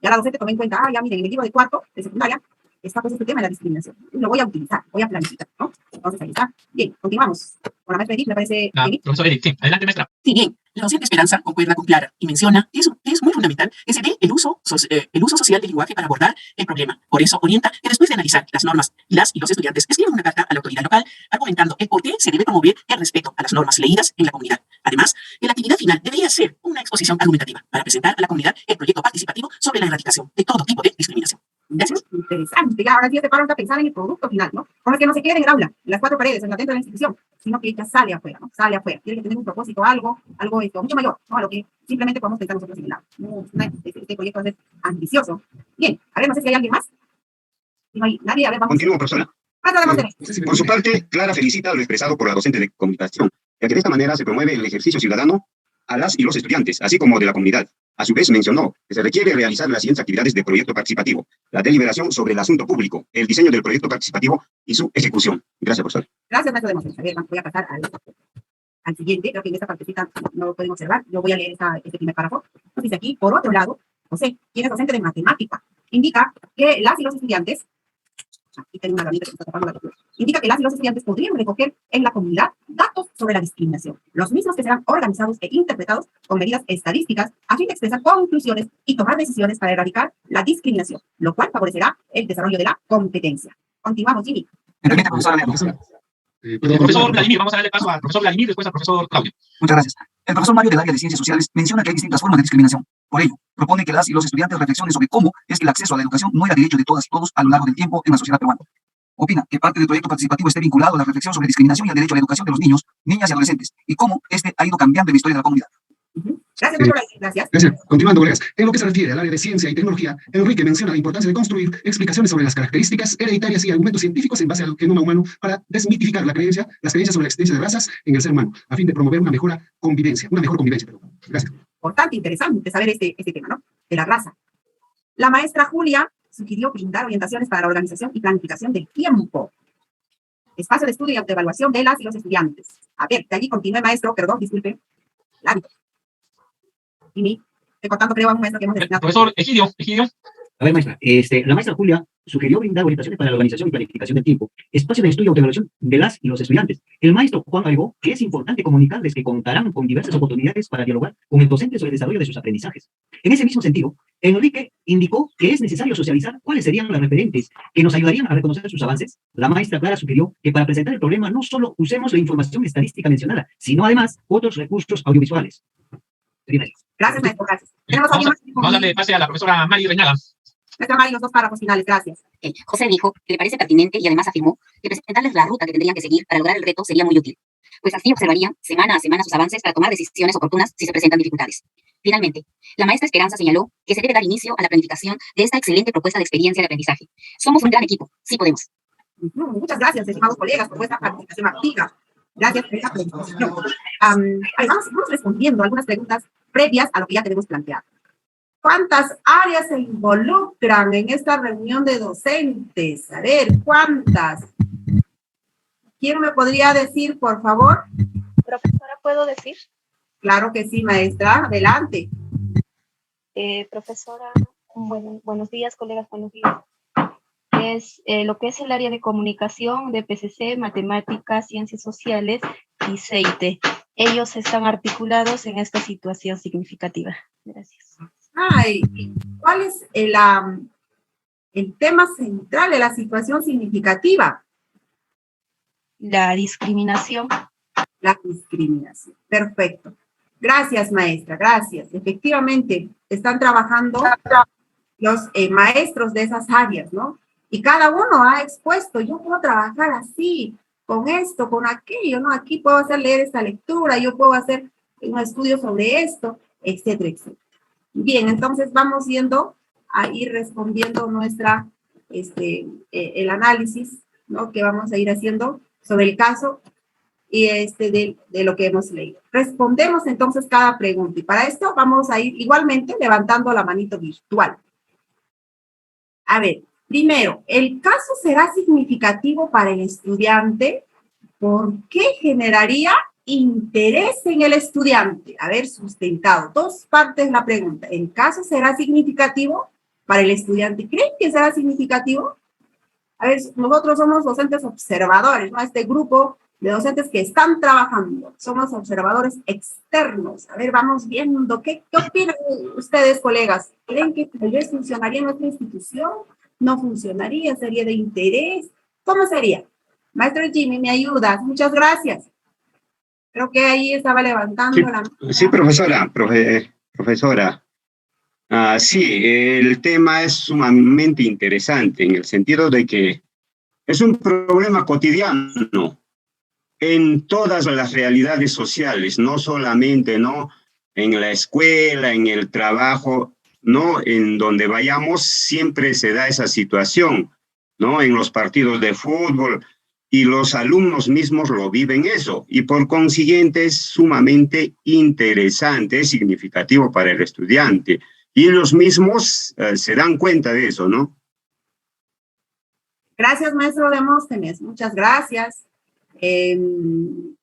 [SPEAKER 1] ya la docente tomó en cuenta, ya miren, en el libro de cuarto de secundaria está pues este tema de la discriminación. Lo voy a utilizar, voy a planificar, ¿no? Entonces ahí está. Bien, continuamos con la maestra Edith, me parece.
[SPEAKER 2] Profesor Edith, sí, adelante, maestra.
[SPEAKER 9] Sí, bien. La docente Esperanza concuerda con Clara y menciona que es muy fundamental que se dé el uso social del lenguaje para abordar el problema. Por eso orienta que después de analizar las normas, las y los estudiantes escriban una carta a la autoridad local argumentando el por qué se debe promover el respeto a las normas leídas en la comunidad. Además, la actividad final debería ser una exposición argumentativa para presentar a la comunidad el proyecto participativo sobre la erradicación de todo tipo de discriminación. Gracias.
[SPEAKER 1] Interesante. Ya, ahora sí, este párrafo está pensando en el producto final, ¿no? Con el que no se quede en el aula, en las cuatro paredes, dentro de la institución, sino que ya sale afuera, ¿no? Sale afuera. Tiene que tener un propósito, algo mucho mayor, ¿no? A lo que simplemente podemos pensar nosotros en el aula. No, este proyecto va a ser ambicioso. Bien, a ver, no sé si hay alguien más. Si no hay nadie, a ver, vamos.
[SPEAKER 5] Continúo, profesora. Por su parte, Clara felicita lo expresado por la docente de comunicación, ya que de esta manera se promueve el ejercicio ciudadano a las y los estudiantes, así como de la comunidad. A su vez mencionó que se requiere realizar las siguientes actividades de proyecto participativo: la deliberación sobre el asunto público, el diseño del proyecto participativo y su ejecución. Gracias, profesor.
[SPEAKER 1] Gracias, maestro de Moses. A ver, voy a pasar al siguiente. Creo que en esta partecita no lo pueden observar. Yo voy a leer este primer párrafo. Dice aquí, por otro lado, José, quien es docente de matemática, indica que las y los estudiantes, aquí tengo una herramienta que está tapando la lectura, indica que las y los estudiantes podrían recoger en la comunidad datos sobre la discriminación, los mismos que serán organizados e interpretados con medidas estadísticas a fin de expresar conclusiones y tomar decisiones para erradicar la discriminación, lo cual favorecerá el desarrollo de la competencia. Continuamos, Jimmy.
[SPEAKER 2] Profesor Vladimir, vamos a darle paso al profesor Vladimir, después al profesor Claudio.
[SPEAKER 9] Muchas gracias. El profesor Mario del área de Ciencias Sociales menciona que hay distintas formas de discriminación. Por ello, propone que las y los estudiantes reflexionen sobre cómo es que el acceso a la educación no era derecho de todas y todos a lo largo del tiempo en la sociedad peruana. Opina que parte del proyecto participativo esté vinculado a la reflexión sobre discriminación y el derecho a la educación de los niños, niñas y adolescentes, y cómo este ha ido cambiando en la historia de la comunidad.
[SPEAKER 1] Gracias, doctora. Gracias.
[SPEAKER 10] Gracias. Continuando, colegas. En lo que se refiere al área de ciencia y tecnología, Enrique menciona la importancia de construir explicaciones sobre las características hereditarias y argumentos científicos en base al genoma humano para desmitificar las creencias sobre la existencia de razas en el ser humano, a fin de promover una mejor convivencia. Gracias.
[SPEAKER 1] Importante, interesante saber este tema, ¿no? De la raza. La maestra Julia sugirió brindar orientaciones para la organización y planificación del tiempo. Espacio de estudio y de evaluación de las y los estudiantes. A ver, de allí continúe, maestro, perdón, disculpe. Lápiz. Jimmy, estoy contando, creo, a un maestro que hemos designado.
[SPEAKER 2] Profesor Egidio.
[SPEAKER 11] A ver, maestra, la maestra Julia sugirió brindar orientaciones para la organización y planificación del tiempo, espacio de estudio y autoevaluación de las y los estudiantes. El maestro Juan agregó que es importante comunicarles que contarán con diversas oportunidades para dialogar con el docente sobre el desarrollo de sus aprendizajes. En ese mismo sentido, Enrique indicó que es necesario socializar cuáles serían las referentes que nos ayudarían a reconocer sus avances. La maestra Clara sugirió que para presentar el problema no solo usemos la información estadística mencionada, sino además otros recursos audiovisuales.
[SPEAKER 1] Gracias, maestro, gracias. Tenemos
[SPEAKER 2] Vamos a darle pase a la profesora Mari Reñaga.
[SPEAKER 1] Maestra Mari, los 2 párrafos finales, gracias.
[SPEAKER 8] José dijo que le parece pertinente y además afirmó que presentarles la ruta que tendrían que seguir para lograr el reto sería muy útil, pues así observarían semana a semana sus avances para tomar decisiones oportunas si se presentan dificultades. Finalmente, la maestra Esperanza señaló que se debe dar inicio a la planificación de esta excelente propuesta de experiencia de aprendizaje. Somos un gran equipo, sí podemos.
[SPEAKER 1] Muchas gracias, estimados colegas, por vuestra participación activa. Gracias por esta presentación. Vamos respondiendo algunas preguntas previas a lo que ya tenemos planteado. ¿Cuántas áreas se involucran en esta reunión de docentes? A ver, ¿cuántas? ¿Quién me podría decir, por favor?
[SPEAKER 12] Profesora, ¿puedo decir?
[SPEAKER 1] Claro que sí, maestra. Adelante.
[SPEAKER 12] Profesora, buenos días, colegas, buenos días. Es lo que es el área de comunicación de PCC, matemáticas, ciencias sociales y CIT. Ellos están articulados en esta situación significativa. Gracias.
[SPEAKER 1] ¿Cuál es el tema central de la situación significativa?
[SPEAKER 12] La discriminación.
[SPEAKER 1] La discriminación. Perfecto. Gracias, maestra, gracias. Efectivamente, están trabajando los maestros de esas áreas, ¿no? Y cada uno ha expuesto, yo puedo trabajar así, con esto, con aquello, ¿no? Aquí puedo hacer leer esta lectura, yo puedo hacer un estudio sobre esto, etcétera, etcétera. Bien, entonces vamos yendo a ir respondiendo nuestra, el análisis, ¿no? Que vamos a ir haciendo sobre el caso y de lo que hemos leído. Respondemos entonces cada pregunta y para esto vamos a ir igualmente levantando la manito virtual. A ver, primero, ¿el caso será significativo para el estudiante? ¿Por qué generaría interés en el estudiante? A ver, sustentado. 2 partes la pregunta. ¿El caso será significativo para el estudiante? ¿Creen que será significativo? A ver, nosotros somos docentes observadores, ¿no? Este grupo de docentes que están trabajando. Somos observadores externos. A ver, vamos viendo. ¿Qué opinan ustedes, colegas? ¿Creen que tal vez funcionaría en nuestra institución? ¿No funcionaría? ¿Sería de interés? ¿Cómo sería? Maestro Jimmy, ¿me ayudas? Muchas gracias. Creo que ahí estaba levantando la mano.
[SPEAKER 5] Sí, profesora. Sí, el tema es sumamente interesante en el sentido de que es un problema cotidiano en todas las realidades sociales, no solamente, ¿no?, en la escuela, en el trabajo, ¿no?, en donde vayamos siempre se da esa situación, ¿no?, en los partidos de fútbol, y los alumnos mismos lo viven eso, y por consiguiente es sumamente interesante, es significativo para el estudiante, y ellos mismos se dan cuenta de eso, ¿no?
[SPEAKER 1] Gracias, maestro Demóstenes, muchas gracias.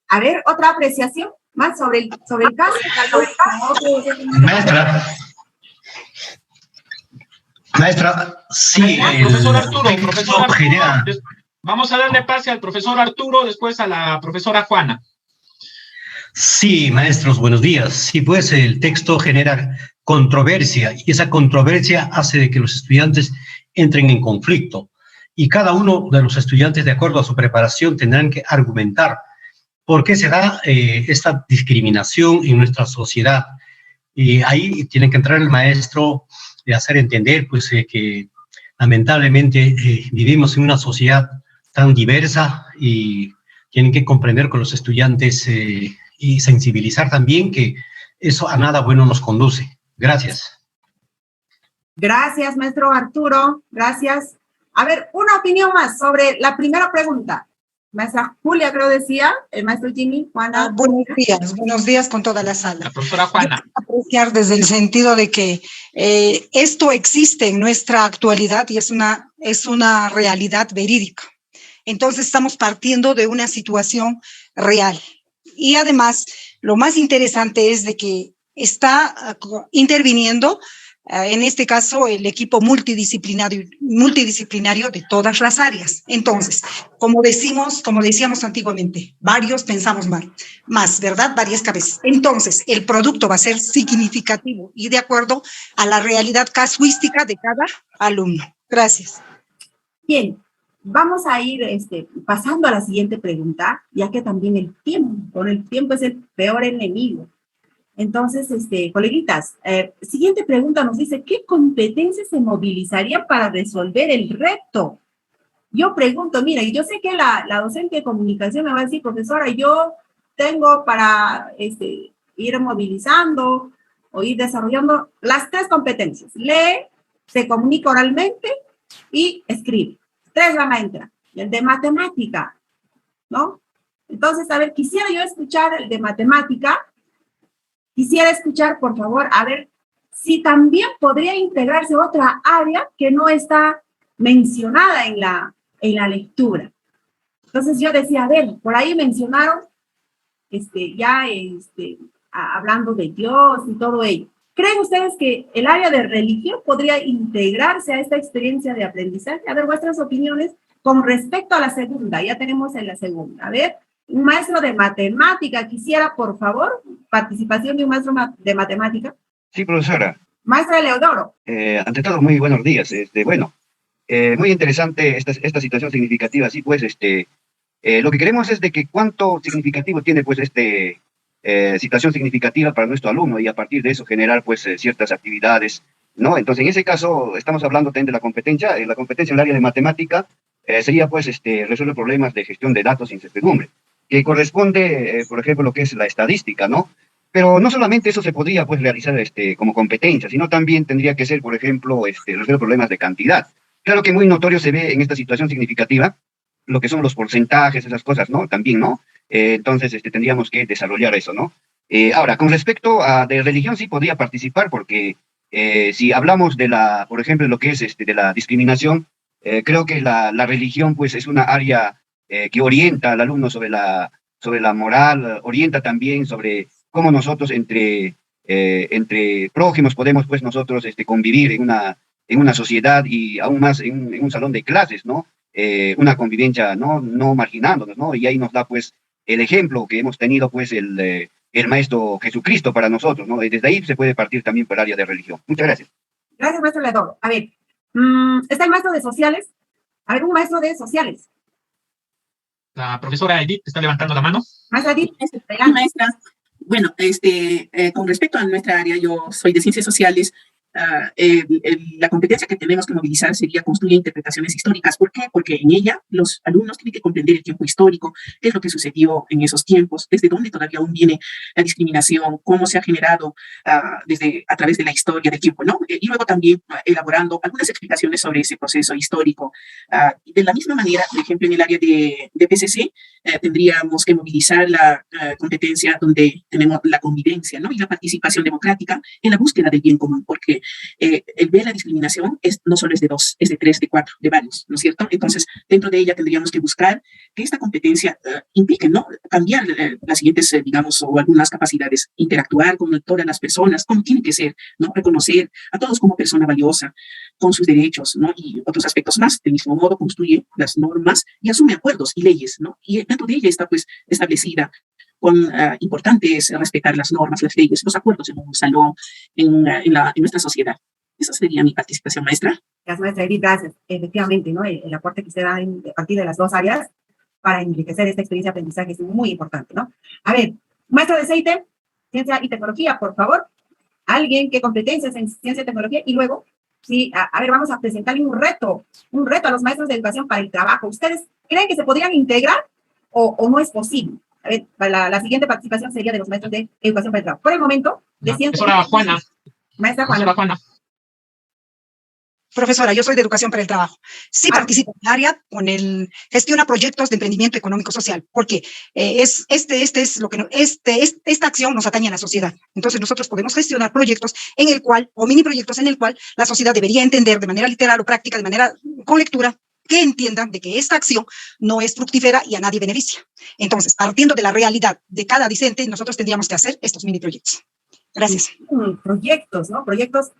[SPEAKER 1] A ver, otra apreciación más sobre el caso.
[SPEAKER 13] Maestra, sí.
[SPEAKER 2] Profesor Arturo, vamos a darle pase al profesor Arturo, después a la profesora Juana.
[SPEAKER 13] Sí, maestros, buenos días. Sí, pues el texto genera controversia y esa controversia hace de que los estudiantes entren en conflicto. Y cada uno de los estudiantes, de acuerdo a su preparación, tendrán que argumentar por qué se da esta discriminación en nuestra sociedad. Y ahí tiene que entrar el maestro y hacer entender pues, que lamentablemente vivimos en una sociedad tan diversa y tienen que comprender con los estudiantes y sensibilizar también que eso a nada bueno nos conduce. Gracias.
[SPEAKER 1] Gracias, maestro Arturo. Gracias. A ver, una opinión más sobre la primera pregunta. Maestra Julia, creo decía, el maestro Jimmy, Juana.
[SPEAKER 14] Buenos días con toda la sala.
[SPEAKER 2] La profesora Juana.
[SPEAKER 14] Apreciar desde el sentido de que esto existe en nuestra actualidad y es una realidad verídica. Entonces estamos partiendo de una situación real. Y además, lo más interesante es de que está interviniendo en este caso, el equipo multidisciplinario de todas las áreas. Entonces, como decíamos antiguamente, varios pensamos más, ¿verdad? Varias cabezas. Entonces, el producto va a ser significativo y de acuerdo a la realidad casuística de cada alumno. Gracias.
[SPEAKER 1] Bien, vamos a ir pasando a la siguiente pregunta, ya que también el tiempo es el peor enemigo. Entonces, coleguitas, siguiente pregunta nos dice, ¿qué competencias se movilizarían para resolver el reto? Yo pregunto, mira, y yo sé que la docente de comunicación me va a decir, profesora, yo tengo para ir movilizando o ir desarrollando las 3 competencias. Lee, se comunica oralmente y escribe. 3 van a entrar. Y el de matemática, ¿no? Entonces, a ver, quisiera yo escuchar el de matemática. Quisiera escuchar, por favor, a ver si también podría integrarse otra área que no está mencionada en la lectura. Entonces yo decía, a ver, por ahí mencionaron, hablando de Dios y todo ello. ¿Creen ustedes que el área de religión podría integrarse a esta experiencia de aprendizaje? A ver, vuestras opiniones con respecto a la segunda. Ya tenemos en la segunda. A ver, un maestro de matemática, quisiera, por favor, participación de un maestro de matemática.
[SPEAKER 6] Sí, profesora.
[SPEAKER 1] Maestra Leodoro.
[SPEAKER 6] Ante todo, muy buenos días. Muy interesante esta situación significativa. Sí, pues, lo que queremos es de que cuánto significativo tiene, pues, situación significativa para nuestro alumno y a partir de eso generar, pues, ciertas actividades, ¿no? Entonces, en ese caso, estamos hablando también de la competencia. La competencia en el área de matemática sería, pues, resolver problemas de gestión de datos e incertidumbre, que corresponde, por ejemplo, lo que es la estadística, ¿no? Pero no solamente eso se podría, pues, realizar como competencia, sino también tendría que ser, por ejemplo, resolver problemas de cantidad. Claro que muy notorio se ve en esta situación significativa lo que son los porcentajes, esas cosas, ¿no? También, ¿no? Entonces, tendríamos que desarrollar eso, ¿no? Ahora, con respecto a de religión, sí podría participar, porque si hablamos de por ejemplo, lo que es de la discriminación, creo que la religión, pues, es una área que orienta al alumno sobre la moral, orienta también sobre cómo nosotros entre prójimos podemos, pues, nosotros convivir en una sociedad y aún más en un salón de clases, ¿no? Una convivencia no marginándonos, ¿no? Y ahí nos da, pues, el ejemplo que hemos tenido, pues, el Maestro Jesucristo para nosotros, ¿no? Y desde ahí se puede partir también por el área de religión. Muchas gracias.
[SPEAKER 1] Gracias, maestro Leodoro. A ver, ¿está el maestro de sociales? A ver, un maestro de sociales.
[SPEAKER 2] La profesora Edith está levantando la mano.
[SPEAKER 1] Maestra Edith,
[SPEAKER 9] sí, maestra. Bueno, con respecto a nuestra área, yo soy de ciencias sociales. La competencia que tenemos que movilizar sería construir interpretaciones históricas. ¿Por qué? Porque en ella los alumnos tienen que comprender el tiempo histórico, qué es lo que sucedió en esos tiempos, desde dónde todavía aún viene la discriminación, cómo se ha generado a través de la historia del tiempo, ¿no? Y luego también elaborando algunas explicaciones sobre ese proceso histórico. De la misma manera, por ejemplo, en el área de PCC, tendríamos que movilizar la competencia donde tenemos la convivencia, ¿no? Y la participación democrática en la búsqueda del bien común, porque el ver la discriminación no solo es de 2, es de 3, de 4, de varios, ¿no es cierto? Entonces, dentro de ella tendríamos que buscar que esta competencia implique, ¿no? Cambiar las siguientes, digamos, o algunas capacidades, interactuar con todas las personas, como tiene que ser, ¿no? Reconocer a todos como persona valiosa, con sus derechos, ¿no? Y otros aspectos más. Del mismo modo, construye las normas y asume acuerdos y leyes, ¿no? Y dentro de ella está, pues, establecida importante es respetar las normas, las leyes, los acuerdos en un salón, en nuestra sociedad. Esa sería mi participación, maestra.
[SPEAKER 1] Gracias, maestra Edith, gracias. Efectivamente, ¿no? El aporte que usted da a partir de las 2 áreas para enriquecer esta experiencia de aprendizaje es muy importante, ¿no? A ver, maestro de CIT, ciencia y tecnología, por favor. Alguien que competencias en ciencia y tecnología y luego, sí, a ver, vamos a presentarle un reto a los maestros de educación para el trabajo. ¿Ustedes creen que se podrían integrar o no es posible? A ver, la siguiente participación sería de los maestros de educación para el trabajo. Por el momento, de ciencia.
[SPEAKER 2] Profesora Juana.
[SPEAKER 1] Maestra Juana.
[SPEAKER 14] Profesora, yo soy de educación para el trabajo. Sí participo en el área gestiona proyectos de emprendimiento económico social, porque esta acción nos atañe a la sociedad. Entonces nosotros podemos gestionar proyectos o mini proyectos en el cual la sociedad debería entender de manera literal o práctica, de manera con lectura, que entiendan de que esta acción no es fructífera y a nadie beneficia. Entonces, partiendo de la realidad de cada discente, nosotros tendríamos que hacer estos mini proyectos. Gracias.
[SPEAKER 1] Proyectos, ¿no? Proyectos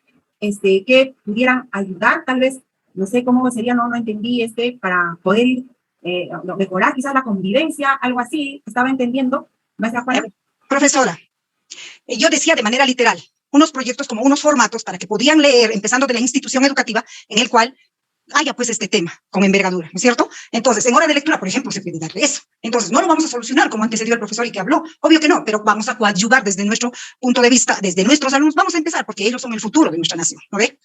[SPEAKER 1] que pudieran ayudar, tal vez, no sé cómo sería, no entendí, para poder mejorar quizás la convivencia, algo así, estaba entendiendo, maestra Juana.
[SPEAKER 14] Profesora, yo decía de manera literal, unos proyectos como unos formatos para que podían leer, empezando de la institución educativa, en el cual haya pues este tema con envergadura, ¿no es cierto? Entonces, en hora de lectura, por ejemplo, se puede darle eso. Entonces, no lo vamos a solucionar como antes se dio el profesor y que habló, obvio que no, pero vamos a coadyuvar desde nuestro punto de vista, desde nuestros alumnos, vamos a empezar porque ellos son el futuro de nuestra nación, ¿no ve?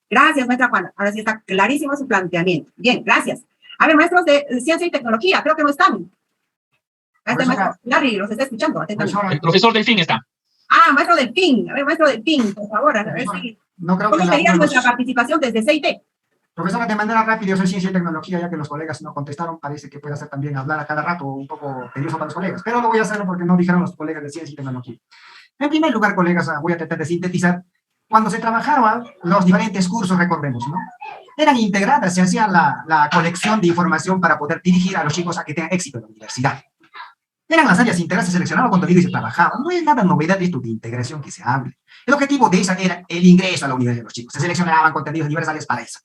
[SPEAKER 1] Gracias, maestra Juana. Ahora sí está clarísimo su planteamiento. Bien, gracias. A ver, maestros de ciencia y tecnología, creo que no están. Maestro Larry, los está escuchando atentamente.
[SPEAKER 2] El profesor Delfín está.
[SPEAKER 1] Ah, maestro Delfín. A ver, maestro Delfín, por favor, a ver si...
[SPEAKER 3] No creo
[SPEAKER 1] ¿Cómo sería nuestra participación desde CIT?
[SPEAKER 3] Profesora, de manera rápida, yo soy ciencia y tecnología, ya que los colegas no contestaron, parece que puede hacer también hablar a cada rato, un poco tedioso para los colegas, pero no voy a hacerlo porque no dijeron los colegas de ciencia y tecnología. En primer lugar, colegas, voy a tratar de sintetizar. Cuando se trabajaban los diferentes cursos, recordemos, ¿no? Eran integradas, se hacía la colección de información para poder dirigir a los chicos a que tengan éxito en la universidad. Eran las áreas integradas, se seleccionaba contenido y se trabajaba. No es nada novedad esto de integración que se hable. El objetivo de esa era el ingreso a la universidad de los chicos. Se seleccionaban contenidos universales para eso.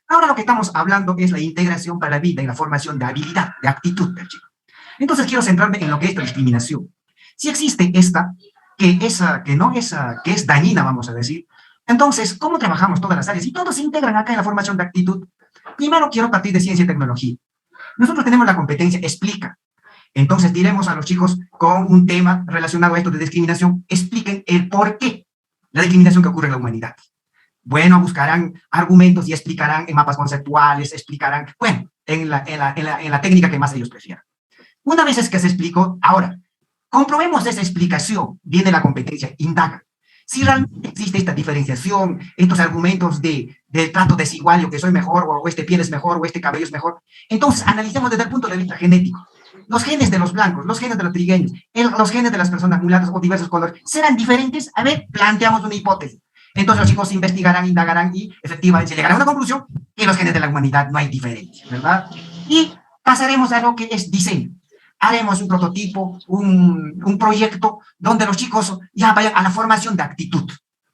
[SPEAKER 3] Ahora lo que estamos hablando es la integración para la vida y la formación de habilidad, de actitud del chico. Entonces quiero centrarme en lo que es la discriminación. Si existe esta, que es dañina, vamos a decir, entonces, ¿cómo trabajamos todas las áreas? Y todos se integran acá en la formación de actitud. Primero quiero partir de ciencia y tecnología. Nosotros tenemos la competencia explica. Entonces diremos a los chicos con un tema relacionado a esto de discriminación, expliquen el por qué la discriminación que ocurre en la humanidad. Bueno, buscarán argumentos y explicarán en mapas conceptuales, explicarán, bueno, en la técnica que más ellos prefieran. Una vez es que se explicó, ahora, comprobemos esa explicación, viene la competencia, indaga. Si realmente existe esta diferenciación, estos argumentos de trato desigual, o que soy mejor, o este piel es mejor, o este cabello es mejor, entonces analicemos desde el punto de vista genético. Los genes de los blancos, los genes de los trigueños, los genes de las personas mulatas o diversos colores, ¿serán diferentes? A ver, planteamos una hipótesis. Entonces los chicos investigarán, indagarán y efectivamente llegarán a una conclusión que los genes de la humanidad no hay diferencia, ¿verdad? Y pasaremos a lo que es diseño. Haremos un prototipo, un proyecto donde los chicos ya vayan a la formación de actitud,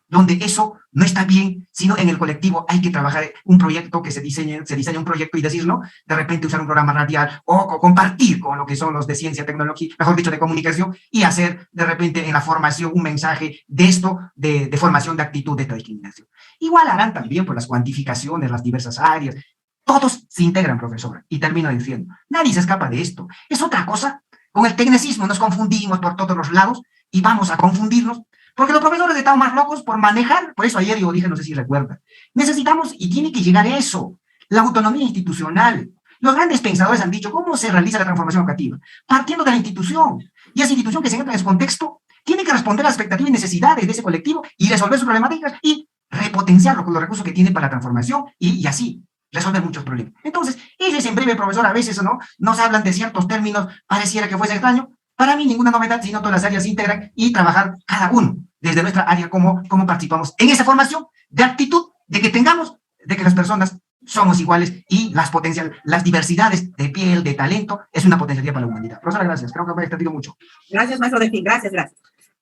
[SPEAKER 3] donde eso no está bien, sino en el colectivo hay que trabajar un proyecto que se diseña un proyecto y decir, ¿no? De repente usar un programa radial o compartir con lo que son los de ciencia, tecnología, mejor dicho, de comunicación, y hacer de repente en la formación un mensaje de esto, de formación de actitud de esta discriminación. Igual harán también por las cuantificaciones, las diversas áreas. Todos se integran, profesora, y termino diciendo, nadie se escapa de esto. Es otra cosa. Con el tecnicismo nos confundimos por todos los lados y vamos a confundirnos porque los profesores están más locos por manejar. Por eso ayer yo dije, no sé si recuerdan, necesitamos y tiene que llegar eso, la autonomía institucional. Los grandes pensadores han dicho, ¿cómo se realiza la transformación educativa? Partiendo de la institución. Y esa institución que se encuentra en ese contexto tiene que responder a las expectativas y necesidades de ese colectivo y resolver sus problemáticas y repotenciarlo con los recursos que tiene para la transformación y así resolver muchos problemas. Entonces, ellos en breve, profesor, a veces ¿no? Nos hablan de ciertos términos, pareciera que fuese extraño. Para mí ninguna novedad, sino todas las áreas se integran y trabajar cada uno desde nuestra área cómo participamos en esa formación de actitud, de que las personas somos iguales y las diversidades de piel, de talento, es una potencialidad para la humanidad. Profesora, gracias. Creo que me he extendido mucho.
[SPEAKER 1] Gracias, maestro Delfín. Gracias.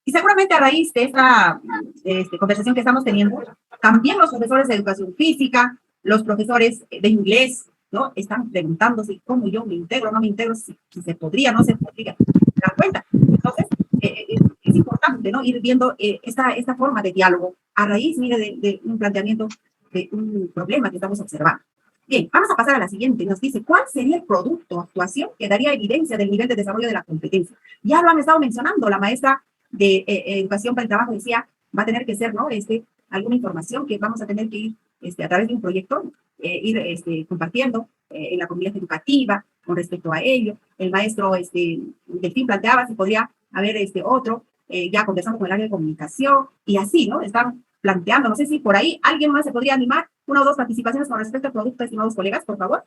[SPEAKER 1] Y seguramente a raíz de esta conversación que estamos teniendo, también los profesores de educación física, los profesores de inglés, ¿no? Están preguntándose cómo yo me integro, no me integro, si se podría, no se podría dar cuenta. Entonces, es importante, ¿no? Ir viendo esta forma de diálogo a raíz, mire, de un planteamiento de un problema que estamos observando. Bien, vamos a pasar a la siguiente. Nos dice, ¿cuál sería el producto o actuación que daría evidencia del nivel de desarrollo de la competencia? Ya lo han estado mencionando, la maestra de Educación para el Trabajo decía, va a tener que ser, ¿no? Alguna información que vamos a tener que ir a través de un proyecto, ir compartiendo en la comunidad educativa con respecto a ello. El maestro Delfín planteaba si podría haber otro, ya conversando con el área de comunicación, y así, ¿no? Están planteando, no sé si por ahí alguien más se podría animar, una o dos participaciones con respecto al producto, estimados colegas, por favor.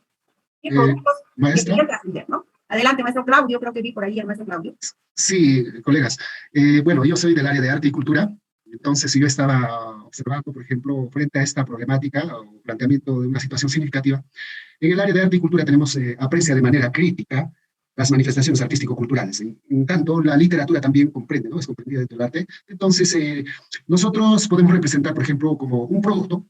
[SPEAKER 1] ¿Qué productos que podrían trascender, ¿no? Adelante, maestro Claudio, creo que vi por ahí al maestro Claudio.
[SPEAKER 10] Sí, colegas. Bueno, yo soy del área de arte y cultura. Entonces, si yo estaba observando, por ejemplo, frente a esta problemática o planteamiento de una situación significativa, en el área de arte y cultura aprecia de manera crítica las manifestaciones artístico-culturales. En tanto, la literatura también comprende, ¿no? Es comprendida dentro del arte. Entonces, nosotros podemos representar, por ejemplo, como un producto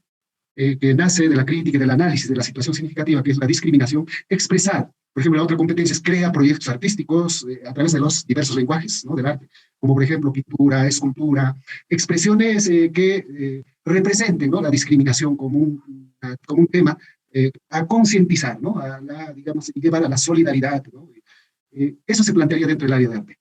[SPEAKER 10] que nace de la crítica y del análisis de la situación significativa, que es la discriminación, expresar. Por ejemplo, la otra competencia es crea proyectos artísticos a través de los diversos lenguajes, ¿no?, del arte, como por ejemplo pintura, escultura, expresiones que representen, ¿no?, la discriminación como un tema a concientizar, ¿no?, digamos, llevar a la solidaridad, ¿no? Eso se plantearía dentro del área de arte.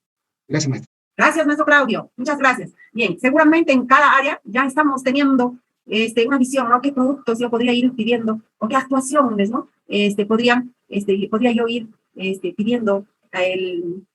[SPEAKER 10] Gracias, maestro.
[SPEAKER 1] Gracias, maestro Claudio. Muchas gracias. Bien, seguramente en cada área ya estamos teniendo una visión, ¿no? ¿Qué productos yo podría ir pidiendo o qué actuaciones, ¿no? Podría yo ir pidiendo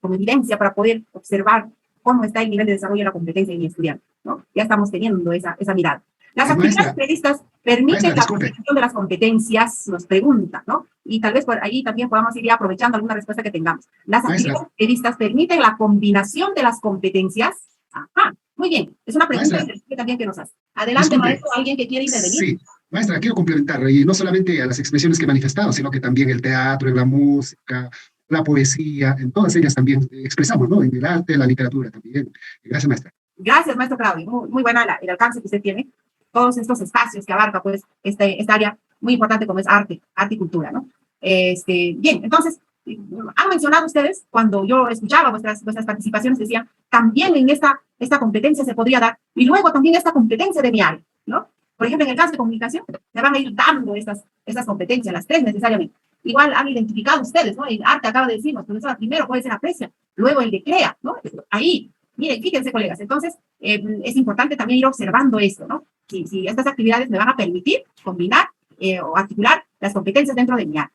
[SPEAKER 1] como evidencia para poder observar cómo está el nivel de desarrollo de la competencia en mi estudiante, ¿no? Ya estamos teniendo esa mirada. Las actividades previstas permiten la observación de las competencias, nos pregunta, ¿no? Y tal vez por ahí también podamos ir ya aprovechando alguna respuesta que tengamos. Las actividades previstas permiten la combinación de las competencias. Ajá, muy bien. Es una pregunta también que nos hace. Adelante, maestro, alguien que quiere intervenir.
[SPEAKER 10] Sí, maestra, quiero complementar, y no solamente a las expresiones que he manifestado, sino que también el teatro, la música, la poesía, en todas ellas también expresamos, ¿no? En el arte, la literatura también. Gracias, maestra.
[SPEAKER 1] Gracias, maestro Claudio. Muy buena el alcance que usted tiene. Todos estos espacios que abarca, pues, esta área muy importante como es arte y cultura, ¿no? Bien, entonces, han mencionado ustedes, cuando yo escuchaba vuestras participaciones, decían, también en esta competencia se podría dar, y luego también esta competencia de mi área, ¿no? Por ejemplo, en el caso de comunicación, se van a ir dando estas competencias, las tres necesariamente. Igual han identificado ustedes, ¿no? El arte acaba de decirnos, profesora, primero puede ser aprecia, luego el de crea, ¿no? Ahí, miren, fíjense, colegas, entonces es importante también ir observando esto, ¿no? Si estas actividades me van a permitir combinar o articular las competencias dentro de mi área.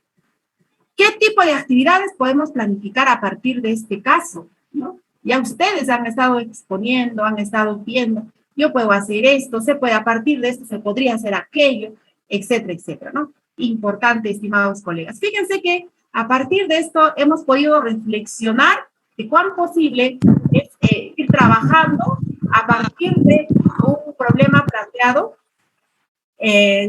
[SPEAKER 1] ¿Qué tipo de actividades podemos planificar a partir de este caso, ¿no? Ya ustedes han estado exponiendo, han estado viendo, yo puedo hacer esto, a partir de esto se podría hacer aquello, etcétera, etcétera, ¿no? Importante, estimados colegas. Fíjense que a partir de esto hemos podido reflexionar de cuán posible es ir trabajando a partir de un problema planteado,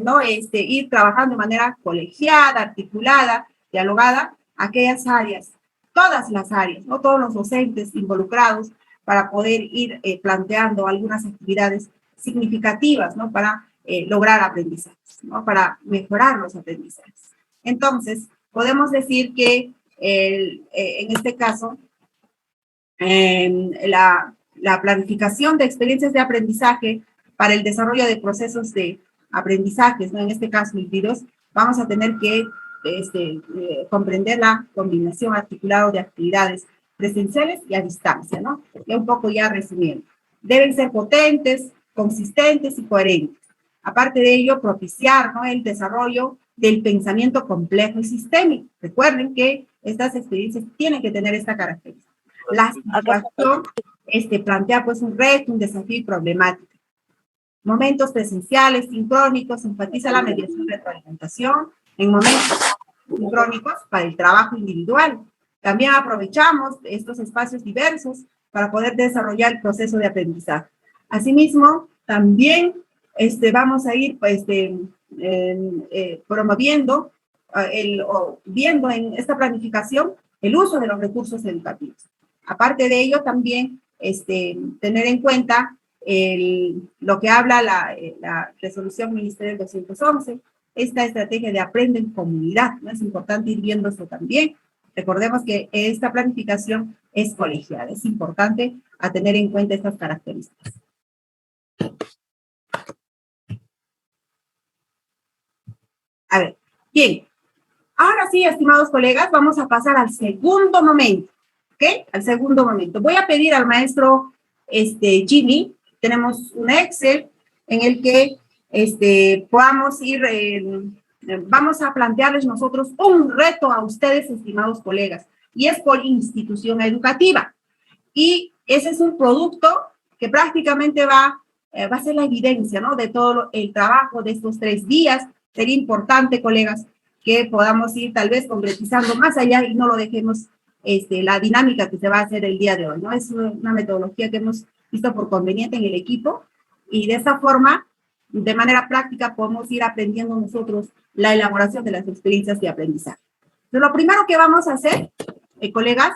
[SPEAKER 1] ¿no? Ir trabajando de manera colegiada, articulada, dialogada, aquellas áreas, todas las áreas, ¿no? Todos los docentes involucrados para poder ir planteando algunas actividades significativas, ¿no? Para lograr aprendizajes, ¿no? Para mejorar los aprendizajes. Entonces, podemos decir que en este caso, la planificación de experiencias de aprendizaje para el desarrollo de procesos de aprendizajes, ¿no? En este caso, híbridos, vamos a tener que comprender la combinación articulada de actividades presenciales y a distancia, ¿no? Ya un poco ya resumiendo. Deben ser potentes, consistentes y coherentes. Aparte de ello, propiciar, ¿no?, el desarrollo del pensamiento complejo y sistémico. Recuerden que estas experiencias tienen que tener esta característica. La situación plantea pues un reto, un desafío y problemática. Momentos presenciales, sincrónicos, enfatiza la mediación y retroalimentación. En momentos sincrónicos para el trabajo individual. También aprovechamos estos espacios diversos para poder desarrollar el proceso de aprendizaje. Asimismo, también vamos a ir promoviendo o viendo en esta planificación el uso de los recursos educativos. Aparte de ello, también tener en cuenta lo que habla la resolución ministerial 211, esta estrategia de aprende en comunidad, ¿no? Es importante ir viendo esto también. Recordemos que esta planificación es colegiada, es importante a tener en cuenta estas características. A ver, bien. Ahora sí, estimados colegas, vamos a pasar al segundo momento, ¿ok? Al segundo momento. Voy a pedir al maestro Jimmy, tenemos un Excel en el que podamos ir, vamos a plantearles nosotros un reto a ustedes, estimados colegas, y es por institución educativa. Y ese es un producto que prácticamente va a ser la evidencia, ¿no?, de todo el trabajo de estos 3 días. Sería importante, colegas, que podamos ir tal vez concretizando más allá y no lo dejemos la dinámica que se va a hacer el día de hoy, ¿no? Es una metodología que hemos visto por conveniente en el equipo y de esa forma, de manera práctica, podemos ir aprendiendo nosotros la elaboración de las experiencias de aprendizaje. Entonces, lo primero que vamos a hacer colegas,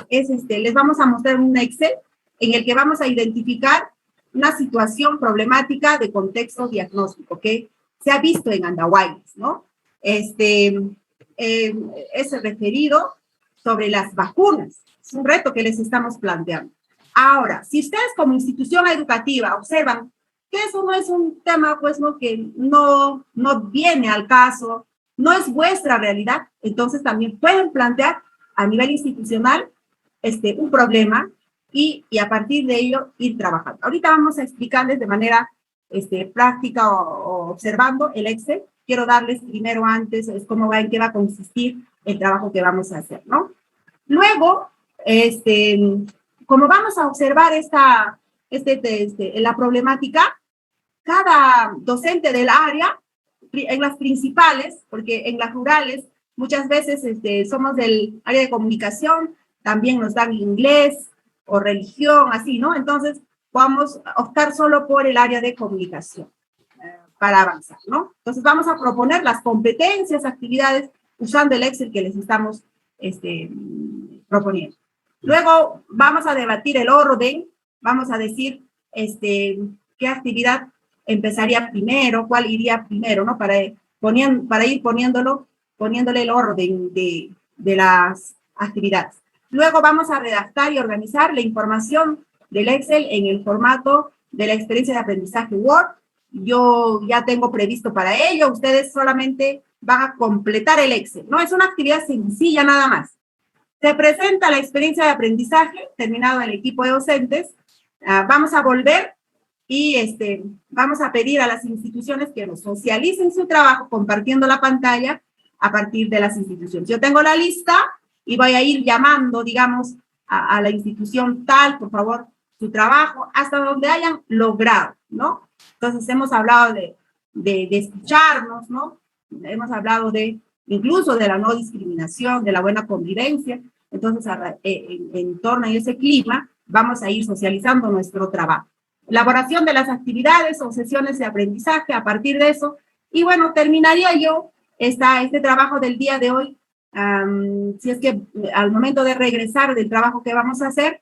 [SPEAKER 1] es les vamos a mostrar un Excel en el que vamos a identificar una situación problemática de contexto diagnóstico que se ha visto en Andahuaylas, ¿no? Es referido sobre las vacunas. Es un reto que les estamos planteando. Ahora, si ustedes como institución educativa observan que eso no es un tema, pues, ¿no?, que no viene al caso, no es vuestra realidad, entonces también pueden plantear a nivel institucional un problema y a partir de ello ir trabajando. Ahorita vamos a explicarles de manera práctica o observando el Excel. Quiero darles primero antes cómo va, en qué va a consistir el trabajo que vamos a hacer, ¿no? Luego, como vamos a observar la problemática, cada docente del área, en las principales, porque en las rurales muchas veces somos del área de comunicación, también nos dan inglés o religión, así, ¿no? Entonces, vamos a optar solo por el área de comunicación para avanzar, ¿no? Entonces, vamos a proponer las competencias, actividades, usando el Excel que les estamos proponiendo. Luego, vamos a debatir el orden, vamos a decir qué actividad empezaría primero, cuál iría primero, ¿no? Para ir poniéndole el orden de las actividades. Luego vamos a redactar y organizar la información del Excel en el formato de la experiencia de aprendizaje Word. Yo ya tengo previsto para ello, ustedes solamente van a completar el Excel, ¿no? Es una actividad sencilla nada más. Se presenta la experiencia de aprendizaje, terminado el equipo de docentes. Vamos a volver y vamos a pedir a las instituciones que nos socialicen su trabajo compartiendo la pantalla a partir de las instituciones. Yo tengo la lista y voy a ir llamando, digamos, a la institución tal, por favor, su trabajo, hasta donde hayan logrado, ¿no? Entonces, hemos hablado de escucharnos, ¿no? Hemos hablado incluso de la no discriminación, de la buena convivencia. Entonces, en torno a ese clima, vamos a ir socializando nuestro trabajo. Elaboración de las actividades o sesiones de aprendizaje a partir de eso. Y bueno, terminaría yo este trabajo del día de hoy, si es que al momento de regresar del trabajo que vamos a hacer,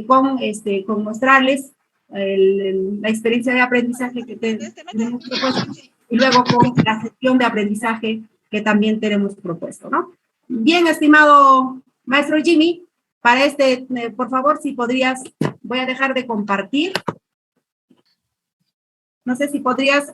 [SPEAKER 1] con mostrarles la experiencia de aprendizaje que tenemos propuesto y luego con la sesión de aprendizaje que también tenemos propuesto, ¿no? Bien, estimado maestro Jimmy, para por favor, si podrías, voy a dejar de compartir. No sé si podrías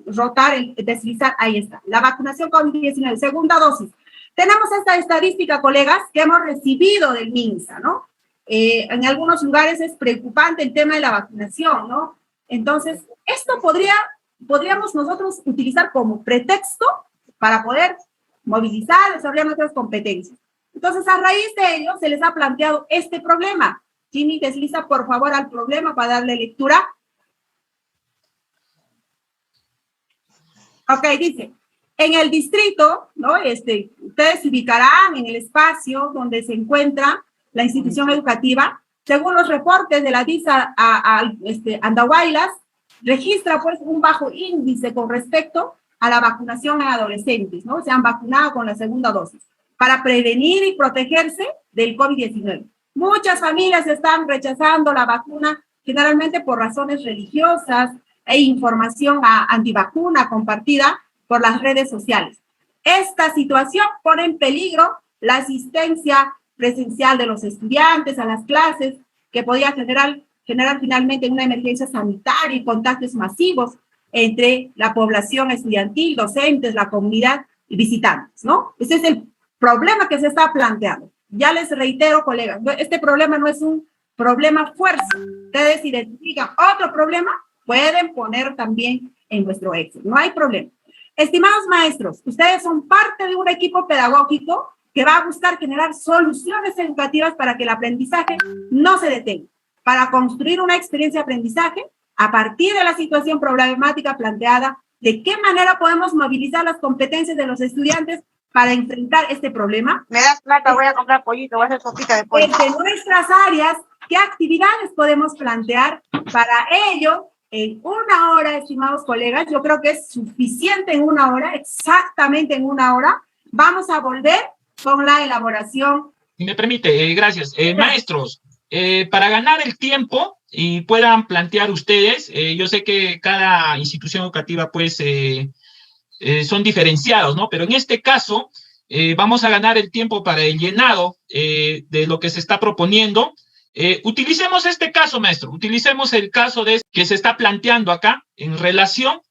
[SPEAKER 1] rotar, deslizar, ahí está. La vacunación COVID-19, segunda dosis. Tenemos esta estadística, colegas, que hemos recibido del MINSA, ¿no? En algunos lugares es preocupante el tema de la vacunación, ¿no? Entonces, esto podríamos nosotros utilizar como pretexto para poder movilizar, desarrollar nuestras competencias. Entonces, a raíz de ello, se les ha planteado este problema. Jimmy, desliza, por favor, al problema para darle lectura. Ok, dice, en el distrito, ¿no? Ustedes se ubicarán en el espacio donde se encuentra la institución educativa. Según los reportes de la DISA Andahuaylas, registra pues un bajo índice con respecto a la vacunación en adolescentes, ¿no? Se han vacunado con la segunda dosis para prevenir y protegerse del COVID-19. Muchas familias están rechazando la vacuna generalmente por razones religiosas e información antivacuna compartida por las redes sociales. Esta situación pone en peligro la asistencia presencial de los estudiantes a las clases, que podría generar finalmente una emergencia sanitaria y contagios masivos entre la población estudiantil, docentes, la comunidad y visitantes, ¿no? Ese es el problema que se está planteando. Ya les reitero, colegas, este problema no es un problema fuerza. Ustedes identifican otro problema, pueden poner también en vuestro Excel, no hay problema. Estimados maestros, ustedes son parte de un equipo pedagógico que va a buscar generar soluciones educativas para que el aprendizaje no se detenga, para construir una experiencia de aprendizaje a partir de la situación problemática planteada, de qué manera podemos movilizar las competencias de los estudiantes para enfrentar este problema.
[SPEAKER 15] Me das plata, voy a comprar pollito, voy a hacer sopita de pollo.
[SPEAKER 1] Desde nuestras áreas, ¿qué actividades podemos plantear? Para ello, en una hora, estimados colegas, yo creo que es suficiente en una hora, exactamente en una hora, vamos a volver con la elaboración
[SPEAKER 2] Si me permite, gracias. Maestros, para ganar el tiempo y puedan plantear ustedes, yo sé que cada institución educativa pues son diferenciados, ¿no? Pero en este caso vamos a ganar el tiempo para el llenado de lo que se está proponiendo. Utilicemos este caso, maestro, utilicemos el caso que se está planteando acá en relación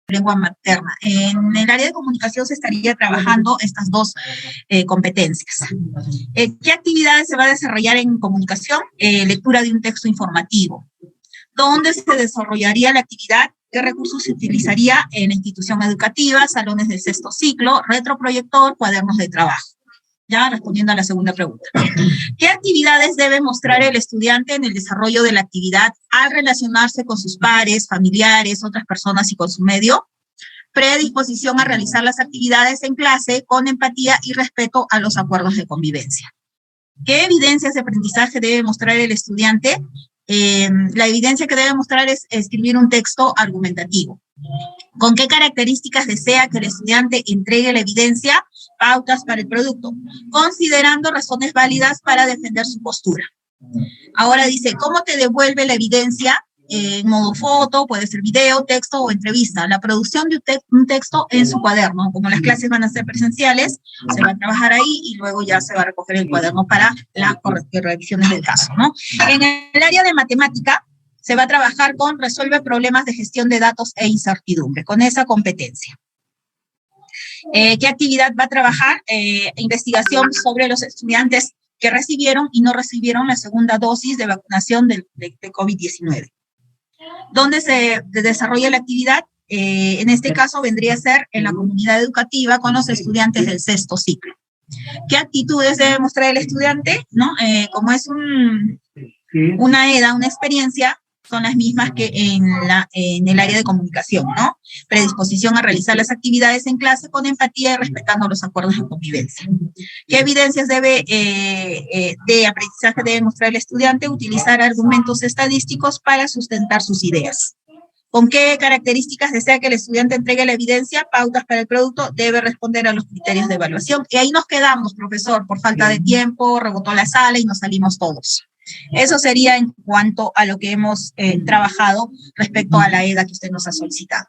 [SPEAKER 16] lengua materna. En el área de comunicación se estaría trabajando estas dos competencias. ¿Qué actividades se va a desarrollar en comunicación? Lectura de un texto informativo. ¿Dónde se desarrollaría la actividad? ¿Qué recursos se utilizaría en la institución educativa, salones del sexto ciclo, retroproyector, cuadernos de trabajo? Ya respondiendo a la segunda pregunta. ¿Qué actividades debe mostrar el estudiante en el desarrollo de la actividad al relacionarse con sus pares, familiares, otras personas y con su medio? Predisposición a realizar las actividades en clase con empatía y respeto a los acuerdos de convivencia. ¿Qué evidencias de aprendizaje debe mostrar el estudiante? La evidencia que debe mostrar es escribir un texto argumentativo. ¿Con qué características desea que el estudiante entregue la evidencia? Pautas para el producto, considerando razones válidas para defender su postura. Ahora dice, ¿cómo te devuelve la evidencia? En modo foto, puede ser video, texto o entrevista. La producción de un texto en su cuaderno. Como las clases van a ser presenciales, se va a trabajar ahí y luego ya se va a recoger el cuaderno para las revisiones del caso, ¿no? En el área de matemática, se va a trabajar con resuelve problemas de gestión de datos e incertidumbre, con esa competencia. ¿Qué actividad va a trabajar? Investigación sobre los estudiantes que recibieron y no recibieron la segunda dosis de vacunación de COVID-19. ¿Dónde se desarrolla la actividad? En este caso vendría a ser en la comunidad educativa con los estudiantes del sexto ciclo. ¿Qué actitudes debe mostrar el estudiante? ¿No? Como es una EDA, una experiencia, son las mismas que en el área de comunicación, ¿no? Predisposición a realizar las actividades en clase con empatía y respetando los acuerdos de convivencia. ¿Qué evidencias de aprendizaje debe mostrar el estudiante? Utilizar argumentos estadísticos para sustentar sus ideas. ¿Con qué características desea que el estudiante entregue la evidencia? Pautas para el producto, debe responder a los criterios de evaluación. Y ahí nos quedamos, profesor, por falta de tiempo, rebotó la sala y nos salimos todos. Eso sería en cuanto a lo que hemos trabajado respecto a la EDA que usted nos ha solicitado.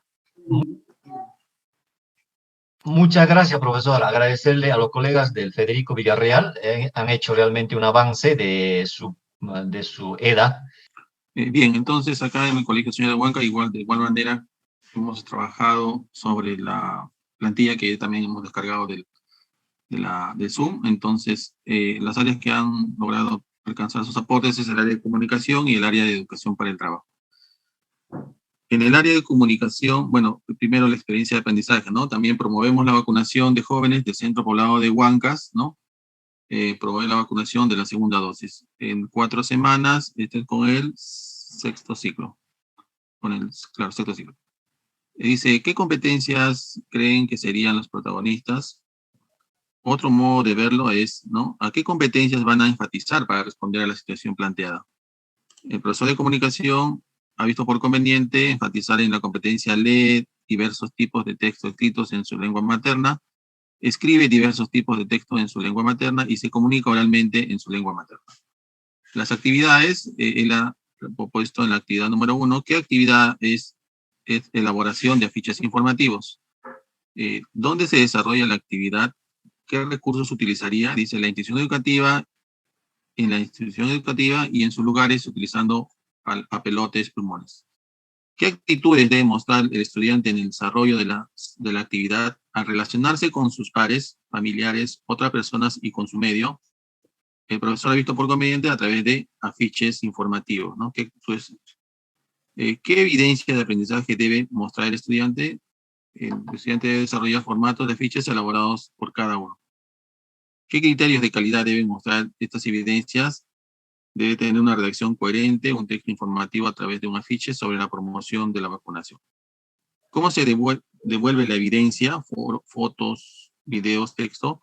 [SPEAKER 17] Muchas gracias, profesor. Agradecerle a los colegas del Federico Villarreal. Han hecho realmente un avance de su EDA.
[SPEAKER 18] Bien, entonces acá en el Colegio Señor de Huanca, de igual manera, hemos trabajado sobre la plantilla que también hemos descargado del Zoom. Entonces, las áreas que han logrado alcanzar sus aportes es el área de comunicación y el área de educación para el trabajo. En el área de comunicación, bueno, primero la experiencia de aprendizaje, ¿no? También promovemos la vacunación de jóvenes del Centro Poblado de Huancas, ¿no? Promover la vacunación de la segunda dosis. En 4 semanas, con el sexto ciclo. Sexto ciclo. Dice, ¿qué competencias creen que serían los protagonistas? Otro modo de verlo es, ¿no? ¿A qué competencias van a enfatizar para responder a la situación planteada? El profesor de comunicación ha visto por conveniente enfatizar en la competencia lee diversos tipos de textos escritos en su lengua materna, escribe diversos tipos de textos en su lengua materna y se comunica oralmente en su lengua materna. Las actividades, él ha propuesto en la actividad número 1, ¿qué actividad es elaboración de afiches informativos? ¿Dónde se desarrolla la actividad? ¿Qué recursos utilizaría? Dice la institución educativa, en la institución educativa y en sus lugares utilizando papelotes, plumones. ¿Qué actitudes debe mostrar el estudiante en el desarrollo de la actividad al relacionarse con sus pares, familiares, otras personas y con su medio? El profesor ha visto por conveniente a través de afiches informativos, ¿no? ¿Qué evidencia de aprendizaje debe mostrar el estudiante? El estudiante debe desarrollar formatos de afiches elaborados por cada uno. ¿Qué criterios de calidad deben mostrar estas evidencias? Debe tener una redacción coherente, un texto informativo a través de un afiche sobre la promoción de la vacunación. ¿Cómo se devuelve la evidencia? Fotos, videos, texto,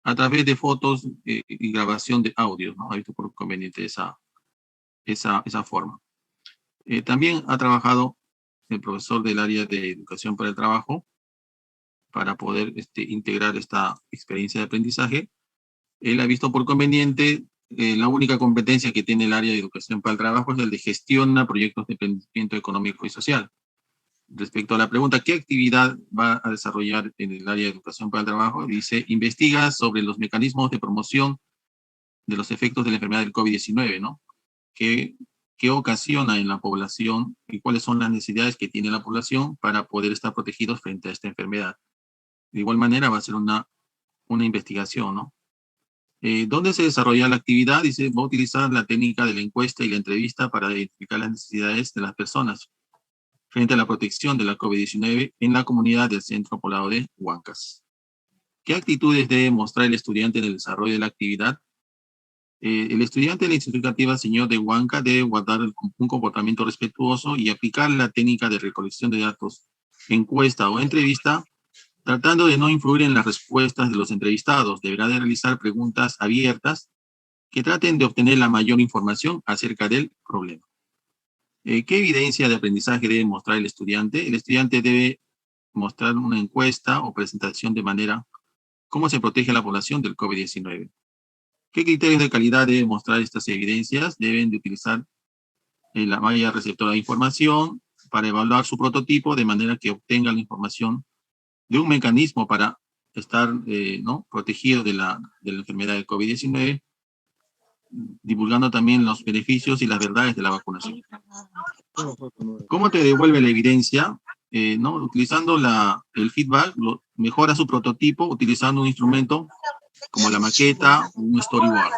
[SPEAKER 18] a través de fotos y grabación de audio, ¿no? Ha visto por conveniente esa forma. También ha trabajado el profesor del área de educación para el trabajo para poder integrar esta experiencia de aprendizaje. él ha visto por conveniente la única competencia que tiene el área de educación para el trabajo es el de gestiona proyectos de emprendimiento económico y social. Respecto a la pregunta, ¿qué actividad va a desarrollar en el área de educación para el trabajo? Dice, investiga sobre los mecanismos de promoción de los efectos de la enfermedad del COVID-19, ¿no? ¿Qué ocasiona en la población y cuáles son las necesidades que tiene la población para poder estar protegidos frente a esta enfermedad? De igual manera va a ser una investigación, ¿no? ¿Dónde se desarrolla la actividad? Dice, va a utilizar la técnica de la encuesta y la entrevista para identificar las necesidades de las personas frente a la protección de la COVID-19 en la comunidad del Centro Poblado de Huancas. ¿Qué actitudes debe mostrar el estudiante en el desarrollo de la actividad? El estudiante de la institución educativa señor de Huanca debe guardar un comportamiento respetuoso y aplicar la técnica de recolección de datos, encuesta o entrevista, tratando de no influir en las respuestas de los entrevistados. Deberá de realizar preguntas abiertas que traten de obtener la mayor información acerca del problema. ¿Qué evidencia de aprendizaje debe mostrar el estudiante? El estudiante debe mostrar una encuesta o presentación de manera cómo se protege a la población del COVID-19. ¿Qué criterios de calidad deben mostrar estas evidencias? Deben de utilizar la malla receptora de información para evaluar su prototipo de manera que obtenga la información de un mecanismo para estar protegido de la enfermedad del COVID-19, divulgando también los beneficios y las verdades de la vacunación. ¿Cómo te devuelve la evidencia? Utilizando el feedback, mejora su prototipo utilizando un instrumento como la maqueta o un storyboard,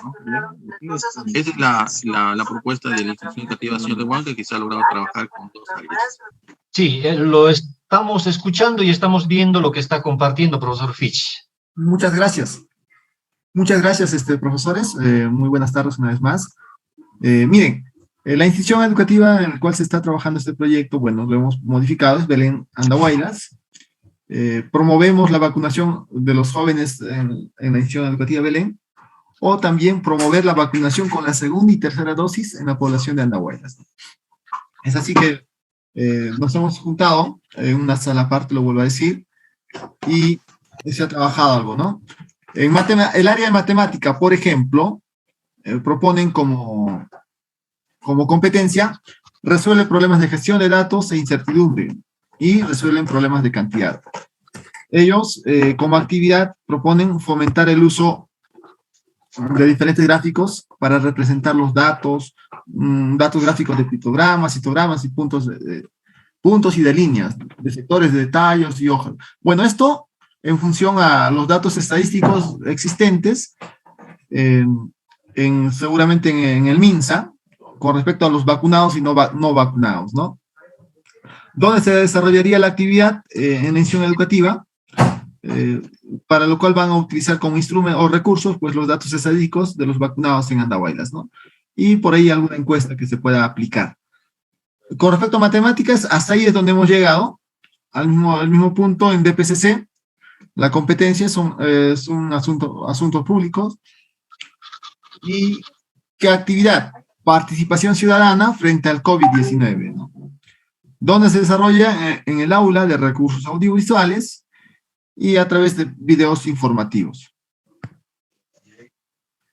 [SPEAKER 18] ¿no? Esa es la propuesta de la institución educativa señor de Huanca, que se ha logrado trabajar con dos áreas.
[SPEAKER 17] Sí, lo estamos escuchando y estamos viendo lo que está compartiendo profesor Fitch.
[SPEAKER 19] Muchas gracias. Muchas gracias, profesores. Muy buenas tardes una vez más. Miren, la institución educativa en la cual se está trabajando este proyecto, bueno, lo hemos modificado, es Belén Andahuaylas. Promovemos la vacunación de los jóvenes en la institución educativa Belén, o también promover la vacunación con la segunda y tercera dosis en la población de Andahuaylas. Es así que nos hemos juntado en una sala aparte, lo vuelvo a decir, y se ha trabajado algo, ¿no? En el área de matemática, por ejemplo, proponen como competencia, resuelve problemas de gestión de datos e incertidumbre, y resuelven problemas de cantidad. Ellos, como actividad, proponen fomentar el uso de diferentes gráficos para representar los datos, datos gráficos de pictogramas, histogramas y puntos y de líneas, de sectores, de detalles y hojas. Bueno, esto en función a los datos estadísticos existentes, seguramente en el MINSA, con respecto a los vacunados y no vacunados, ¿no? ¿Dónde se desarrollaría la actividad? En la institución educativa, para lo cual van a utilizar como instrumento o recursos, pues los datos estadísticos de los vacunados en Andahuaylas, ¿no? Y por ahí alguna encuesta que se pueda aplicar. Con respecto a matemáticas, hasta ahí es donde hemos llegado, al mismo punto en DPCC. La competencia son asuntos públicos. ¿Y qué actividad? Participación ciudadana frente al COVID-19, ¿no? Donde se desarrolla en el aula de recursos audiovisuales y a través de videos informativos.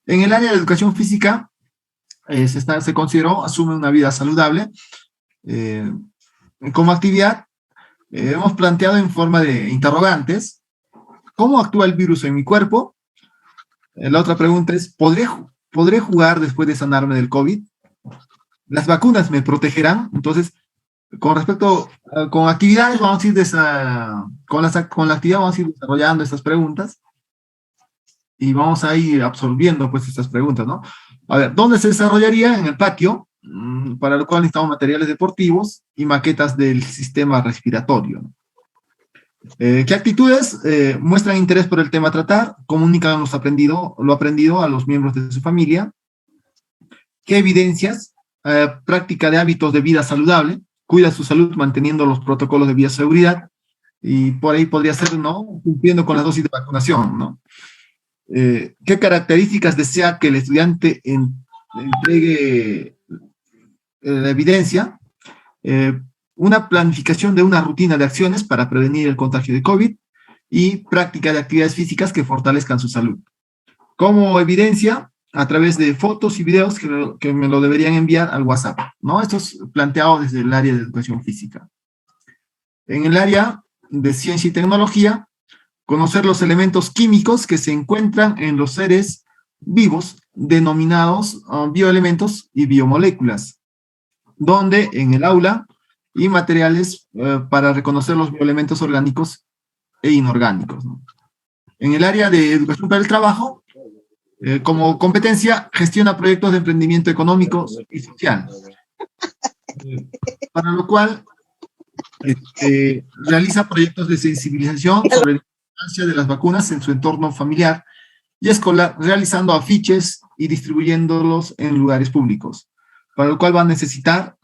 [SPEAKER 19] En el área de educación física, se consideró, asume una vida saludable. Como actividad, hemos planteado en forma de interrogantes, ¿cómo actúa el virus en mi cuerpo? La otra pregunta es, ¿podré jugar después de sanarme del COVID? ¿Las vacunas me protegerán? Entonces, con actividades vamos a ir con la actividad vamos a ir desarrollando estas preguntas y vamos a ir absorbiendo pues estas preguntas, ¿no? A ver, ¿dónde se desarrollaría? En el patio, para lo cual necesitamos materiales deportivos y maquetas del sistema respiratorio, ¿no? ¿Qué actitudes muestran interés por el tema a tratar? Comunican lo aprendido a los miembros de su familia. ¿Qué evidencias? Práctica de hábitos de vida saludable. Cuida su salud manteniendo los protocolos de bioseguridad, y por ahí podría ser, ¿no?, cumpliendo con la dosis de vacunación, ¿no? ¿Qué características desea que el estudiante entregue la evidencia? Una planificación de una rutina de acciones para prevenir el contagio de COVID y práctica de actividades físicas que fortalezcan su salud. Como evidencia, a través de fotos y videos que me lo deberían enviar al WhatsApp, ¿no? Esto es planteado desde el área de educación física. En el área de ciencia y tecnología, conocer los elementos químicos que se encuentran en los seres vivos, denominados bioelementos y biomoléculas, donde en el aula y materiales para reconocer los bioelementos orgánicos e inorgánicos, ¿no? En el área de educación para el trabajo, como competencia, gestiona proyectos de emprendimiento económico y social, para lo cual realiza proyectos de sensibilización sobre la importancia de las vacunas en su entorno familiar y escolar, realizando afiches y distribuyéndolos en lugares públicos, para lo cual va a necesitar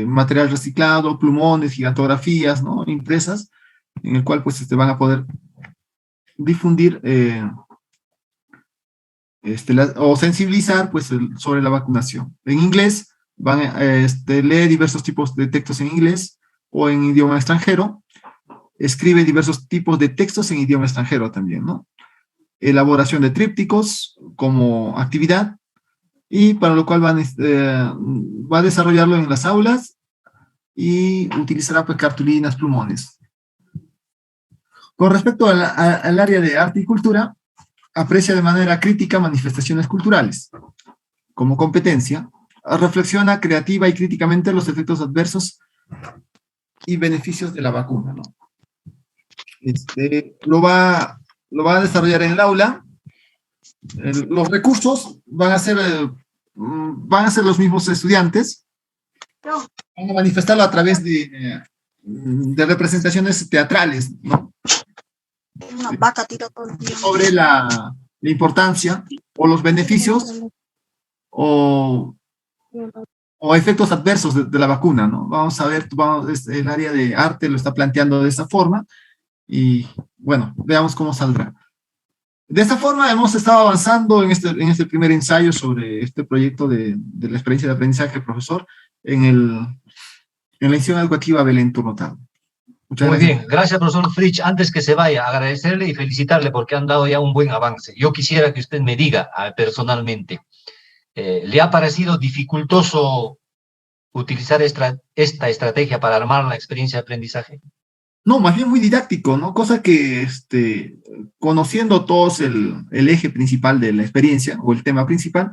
[SPEAKER 19] material reciclado, plumones, gigantografías, ¿no? Impresas, en el cual pues van a poder difundir o sensibilizar pues sobre la vacunación. En inglés van a leer diversos tipos de textos en inglés o en idioma extranjero, escribe diversos tipos de textos en idioma extranjero también, ¿no? Elaboración de trípticos como actividad, y para lo cual va a desarrollarlo en las aulas y utilizará pues cartulinas, plumones. Con respecto al área de arte y cultura, aprecia de manera crítica manifestaciones culturales. Como competencia, reflexiona creativa y críticamente los efectos adversos y beneficios de la vacuna, ¿no? Lo va a desarrollar en el aula. Los recursos van a ser los mismos estudiantes. Van a manifestarlo a través de representaciones teatrales, ¿no?
[SPEAKER 15] Una vaca tira todo el día.
[SPEAKER 19] Sobre la importancia o los beneficios o efectos adversos de la vacuna, ¿no? Vamos a ver, el área de arte lo está planteando de esa forma y, bueno, veamos cómo saldrá. De esta forma hemos estado avanzando en este primer ensayo sobre este proyecto de la experiencia de aprendizaje, profesor, en la institución educativa Belén Turno Tarde.
[SPEAKER 17] Muy bien, gracias, profesor Fritsch. Antes que se vaya, agradecerle y felicitarle porque han dado ya un buen avance. Yo quisiera que usted me diga personalmente, ¿le ha parecido dificultoso utilizar esta estrategia para armar la experiencia de aprendizaje?
[SPEAKER 19] No, más bien muy didáctico, ¿no? Cosa que, conociendo todos el eje principal de la experiencia o el tema principal,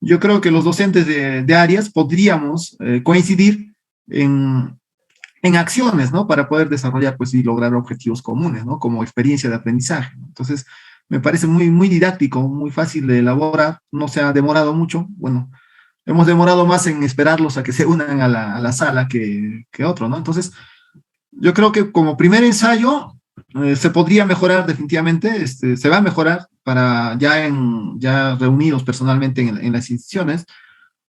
[SPEAKER 19] yo creo que los docentes de áreas podríamos coincidir en acciones, ¿no? Para poder desarrollar, pues, y lograr objetivos comunes, ¿no? Como experiencia de aprendizaje. Entonces, me parece muy, muy didáctico, muy fácil de elaborar, no se ha demorado mucho. Bueno, hemos demorado más en esperarlos a que se unan a la sala que otro, ¿no? Entonces, yo creo que como primer ensayo se podría mejorar definitivamente, se va a mejorar para ya reunidos personalmente en las instituciones.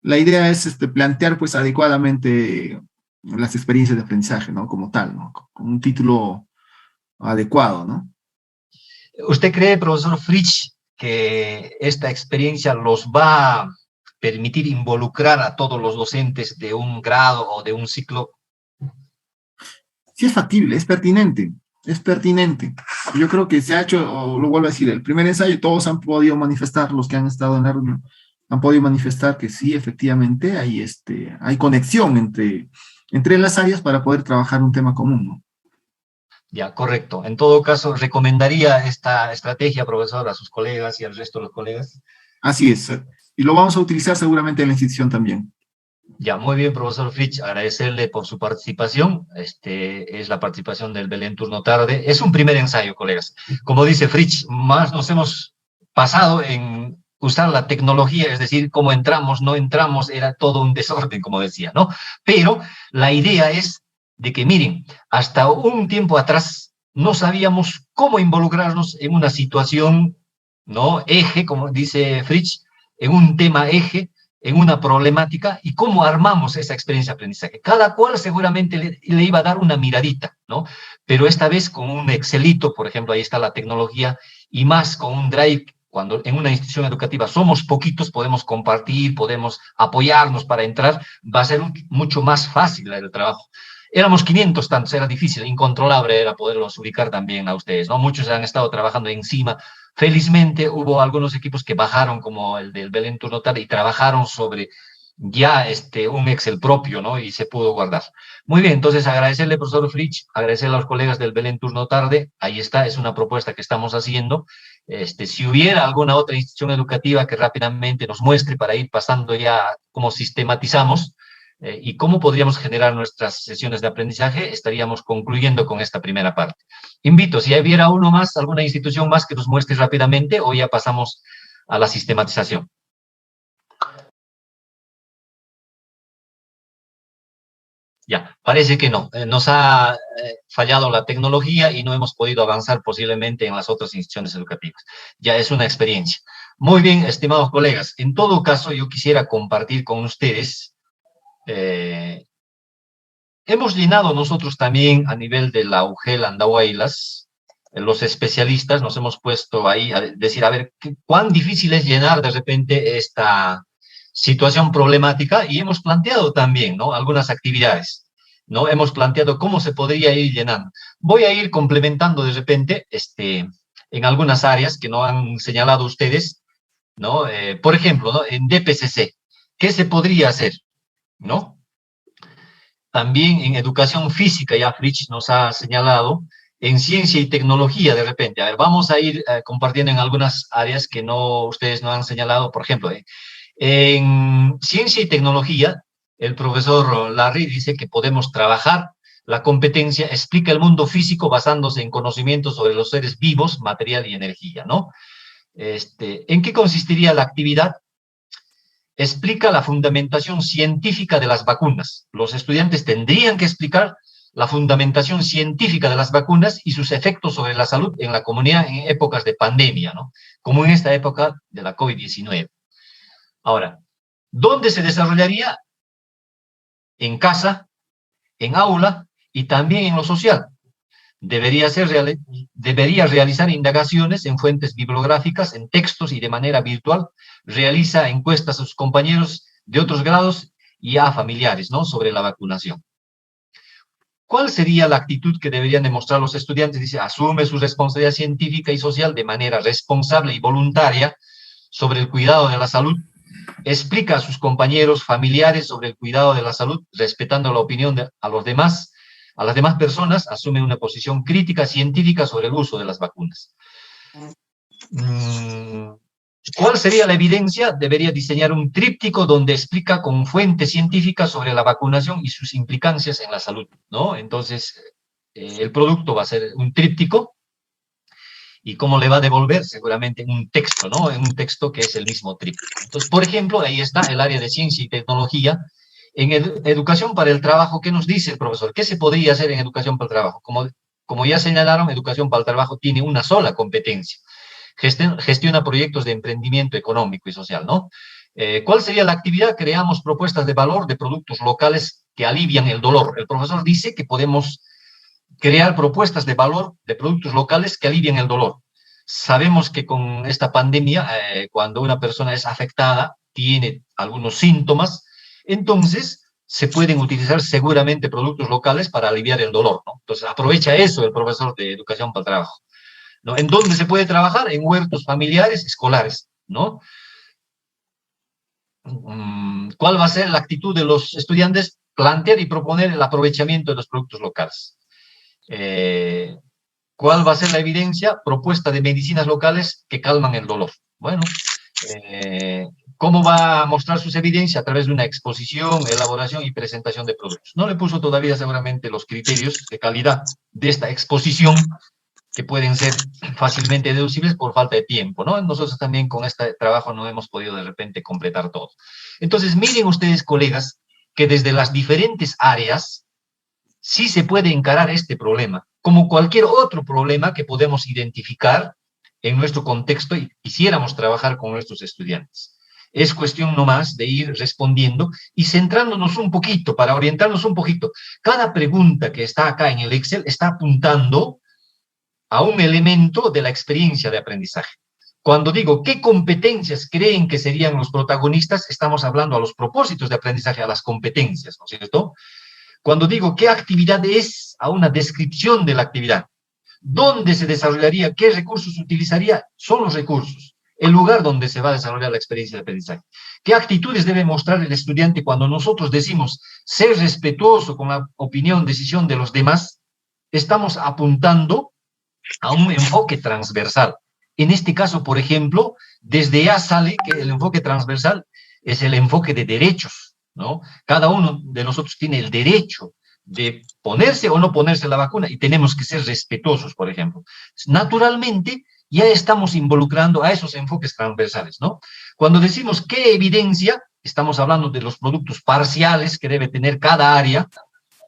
[SPEAKER 19] La idea es plantear, pues, adecuadamente las experiencias de aprendizaje, ¿no? Como tal, ¿no? Con un título adecuado, ¿no?
[SPEAKER 17] ¿Usted cree, profesor Fritsch, que esta experiencia los va a permitir involucrar a todos los docentes de un grado o de un ciclo?
[SPEAKER 19] Sí, es factible, es pertinente. Yo creo que se ha hecho, o lo vuelvo a decir, el primer ensayo, todos han podido manifestar, los que han estado en la reunión, han podido manifestar que sí, efectivamente, hay conexión entre las áreas para poder trabajar un tema común, ¿no?
[SPEAKER 17] Ya, correcto. En todo caso, ¿recomendaría esta estrategia, profesor, a sus colegas y al resto de los colegas?
[SPEAKER 19] Así es. Y lo vamos a utilizar seguramente en la institución también.
[SPEAKER 17] Ya, muy bien, profesor Fritsch, agradecerle por su participación. Es la participación del Belén Turno Tarde. Es un primer ensayo, colegas. Como dice Fritsch, más nos hemos pasado en usar la tecnología, es decir, cómo entramos, no entramos, era todo un desorden, como decía, ¿no? Pero la idea es de que, miren, hasta un tiempo atrás no sabíamos cómo involucrarnos en una situación, ¿no? Eje, como dice Fritsch, en un tema eje, en una problemática, y cómo armamos esa experiencia de aprendizaje. Cada cual seguramente le iba a dar una miradita, ¿no? Pero esta vez con un Excelito, por ejemplo, ahí está la tecnología, y más con un Drive. Cuando en una institución educativa somos poquitos, podemos compartir, podemos apoyarnos para entrar, va a ser mucho más fácil el trabajo. Éramos 500 tantos, era difícil, incontrolable era poderlos ubicar también a ustedes, ¿no? Muchos han estado trabajando encima Felizmente hubo algunos equipos que bajaron, como el del Belén Turno Tarde, y trabajaron sobre ya un Excel propio, ¿no? Y se pudo guardar. Muy bien, entonces agradecerle, profesor Fritsch, agradecerle a los colegas del Belén Turno Tarde. Ahí está, es una propuesta que estamos haciendo. Si hubiera alguna otra institución educativa que rápidamente nos muestre para ir pasando ya cómo sistematizamos y cómo podríamos generar nuestras sesiones de aprendizaje, estaríamos concluyendo con esta primera parte. Invito, si hubiera uno más, alguna institución más que nos muestre rápidamente, o ya pasamos a la sistematización. Ya, parece que no. Nos ha fallado la tecnología y no hemos podido avanzar posiblemente en las otras instituciones educativas. Ya es una experiencia. Muy bien, estimados colegas. En todo caso, yo quisiera compartir con ustedes. Hemos llenado nosotros también a nivel de la UGEL Andahuaylas, los especialistas nos hemos puesto ahí a decir, a ver, cuán difícil es llenar de repente esta situación problemática, y hemos planteado también, ¿no?, algunas actividades, ¿no? Hemos planteado cómo se podría ir llenando. Voy a ir complementando de repente en algunas áreas que no han señalado ustedes, ¿no? Por ejemplo, ¿no?, en DPCC, ¿qué se podría hacer? ¿No? También en educación física, ya Fritsch nos ha señalado, en ciencia y tecnología de repente. A ver, vamos a ir compartiendo en algunas áreas que ustedes no han señalado. Por ejemplo, en ciencia y tecnología, el profesor Larry dice que podemos trabajar la competencia, explica el mundo físico basándose en conocimientos sobre los seres vivos, material y energía, ¿no? ¿En qué consistiría la actividad? Explica la fundamentación científica de las vacunas. Los estudiantes tendrían que explicar la fundamentación científica de las vacunas y sus efectos sobre la salud en la comunidad en épocas de pandemia, ¿no?, como en esta época de la COVID-19. Ahora, ¿dónde se desarrollaría? En casa, en aula y también en lo social. Debería realizar indagaciones en fuentes bibliográficas, en textos y de manera virtual. Realiza encuestas a sus compañeros de otros grados y a familiares, ¿no?, sobre la vacunación. ¿Cuál sería la actitud que deberían demostrar los estudiantes? Dice, asume su responsabilidad científica y social de manera responsable y voluntaria sobre el cuidado de la salud. Explica a sus compañeros familiares sobre el cuidado de la salud, respetando la opinión a las demás personas. Asume una posición crítica científica sobre el uso de las vacunas. ¿Cuál sería la evidencia? Debería diseñar un tríptico donde explica con fuentes científicas sobre la vacunación y sus implicancias en la salud, ¿no? Entonces, el producto va a ser un tríptico. ¿Y cómo le va a devolver? Seguramente un texto, ¿no? Un texto que es el mismo tríptico. Entonces, por ejemplo, ahí está el área de ciencia y tecnología. En educación para el trabajo, ¿qué nos dice el profesor? ¿Qué se podría hacer en educación para el trabajo? Como ya señalaron, educación para el trabajo tiene una sola competencia. Gestiona proyectos de emprendimiento económico y social, ¿no? ¿Cuál sería la actividad? Creamos propuestas de valor de productos locales que alivian el dolor. El profesor dice que podemos crear propuestas de valor de productos locales que alivian el dolor. Sabemos que con esta pandemia, cuando una persona es afectada, tiene algunos síntomas, entonces se pueden utilizar seguramente productos locales para aliviar el dolor, ¿no? Entonces aprovecha eso el profesor de educación para el trabajo, ¿no? ¿En dónde se puede trabajar? En huertos familiares, escolares, ¿no? ¿Cuál va a ser la actitud de los estudiantes? Plantear y proponer el aprovechamiento de los productos locales. ¿Cuál va a ser la evidencia? Propuesta de medicinas locales que calman el dolor. Bueno, ¿cómo va a mostrar sus evidencias? A través de una exposición, elaboración y presentación de productos. No le puso todavía seguramente los criterios de calidad de esta exposición, que pueden ser fácilmente deducibles por falta de tiempo, ¿no? Nosotros también con este trabajo no hemos podido de repente completar todo. Entonces, miren ustedes, colegas, que desde las diferentes áreas sí se puede encarar este problema, como cualquier otro problema que podemos identificar en nuestro contexto y quisiéramos trabajar con nuestros estudiantes. Es cuestión nomás de ir respondiendo y centrándonos un poquito, para orientarnos un poquito. Cada pregunta que está acá en el Excel está apuntando a un elemento de la experiencia de aprendizaje. Cuando digo qué competencias creen que serían los protagonistas, estamos hablando a los propósitos de aprendizaje, a las competencias, ¿no es cierto? Cuando digo qué actividad es, a una descripción de la actividad. ¿Dónde se desarrollaría? ¿Qué recursos utilizaría? Son los recursos, el lugar donde se va a desarrollar la experiencia de aprendizaje. ¿Qué actitudes debe mostrar el estudiante cuando nosotros decimos ser respetuoso con la opinión, decisión de los demás? Estamos apuntando a un enfoque transversal. En este caso, por ejemplo, desde ya sale que el enfoque transversal es el enfoque de derechos, ¿no? Cada uno de nosotros tiene el derecho de ponerse o no ponerse la vacuna y tenemos que ser respetuosos, por ejemplo. Naturalmente, ya estamos involucrando a esos enfoques transversales, ¿no? Cuando decimos qué evidencia, estamos hablando de los productos parciales que debe tener cada área,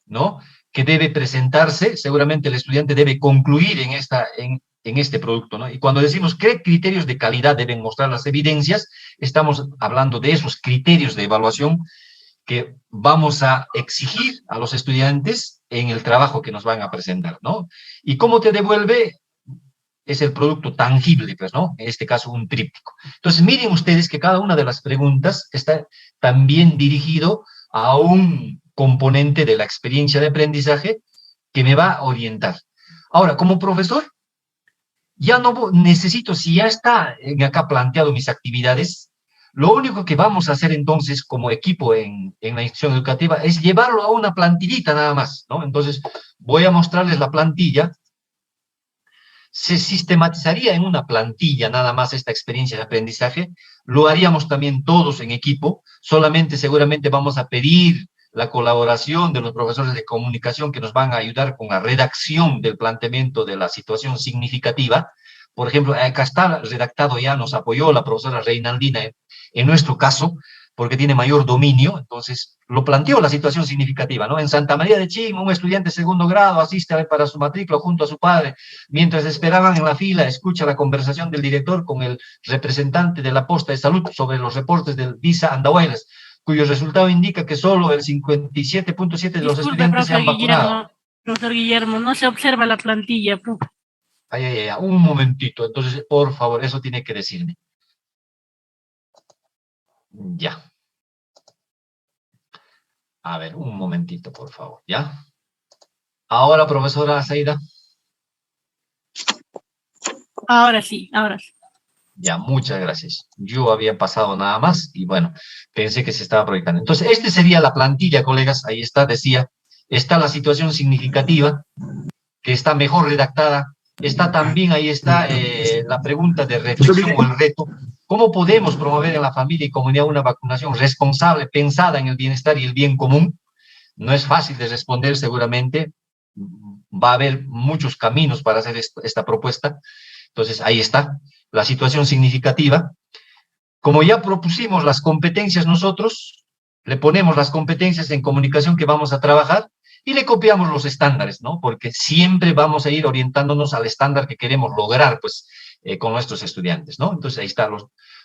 [SPEAKER 17] ¿no? Que debe presentarse, seguramente el estudiante debe concluir en este producto, ¿no? Y cuando decimos qué criterios de calidad deben mostrar las evidencias, estamos hablando de esos criterios de evaluación que vamos a exigir a los estudiantes en el trabajo que nos van a presentar, ¿no? ¿Y cómo te devuelve? Es el producto tangible, pues, ¿no? En este caso, un tríptico. Entonces, miren ustedes que cada una de las preguntas está también dirigido a un componente de la experiencia de aprendizaje que me va a orientar. Ahora, como profesor, ya no necesito, si ya está acá planteado mis actividades, lo único que vamos a hacer entonces como equipo en la institución educativa es llevarlo a una plantillita nada más, ¿no? Entonces, voy a mostrarles la plantilla. Se sistematizaría en una plantilla nada más esta experiencia de aprendizaje, lo haríamos también todos en equipo, solamente seguramente vamos a pedir la colaboración de los profesores de comunicación que nos van a ayudar con la redacción del planteamiento de la situación significativa. Por ejemplo, acá está redactado ya, nos apoyó la profesora Reinaldina en nuestro caso, porque tiene mayor dominio, entonces lo planteó la situación significativa, ¿no? En Santa María de Chima, un estudiante de segundo grado asiste para su matrícula junto a su padre, mientras esperaban en la fila, escucha la conversación del director con el representante de la posta de salud sobre los reportes del Visa Andahuaylas, cuyo resultado indica que solo el 57.7% de los estudiantes se han vacunado.
[SPEAKER 20] Profesor Guillermo, no se observa la plantilla, profe.
[SPEAKER 17] Un momentito, entonces, por favor, eso tiene que decirme. Ya. A ver, un momentito, por favor, ¿ya? Ahora, profesora Zaida.
[SPEAKER 20] Ahora sí, ahora sí.
[SPEAKER 17] Ya, muchas gracias. Yo había pasado nada más y bueno, pensé que se estaba proyectando. Entonces, esta sería la plantilla, colegas. Ahí está, decía, está la situación significativa, que está mejor redactada. Está también, ahí está la pregunta de reflexión o el reto. ¿Cómo podemos promover en la familia y comunidad una vacunación responsable, pensada en el bienestar y el bien común? No es fácil de responder, seguramente. Va a haber muchos caminos para hacer esta propuesta. Entonces, ahí está la situación significativa. Como ya propusimos las competencias nosotros, le ponemos las competencias en comunicación que vamos a trabajar y le copiamos los estándares, ¿no? Porque siempre vamos a ir orientándonos al estándar que queremos lograr, pues, con nuestros estudiantes, ¿no? Entonces, ahí están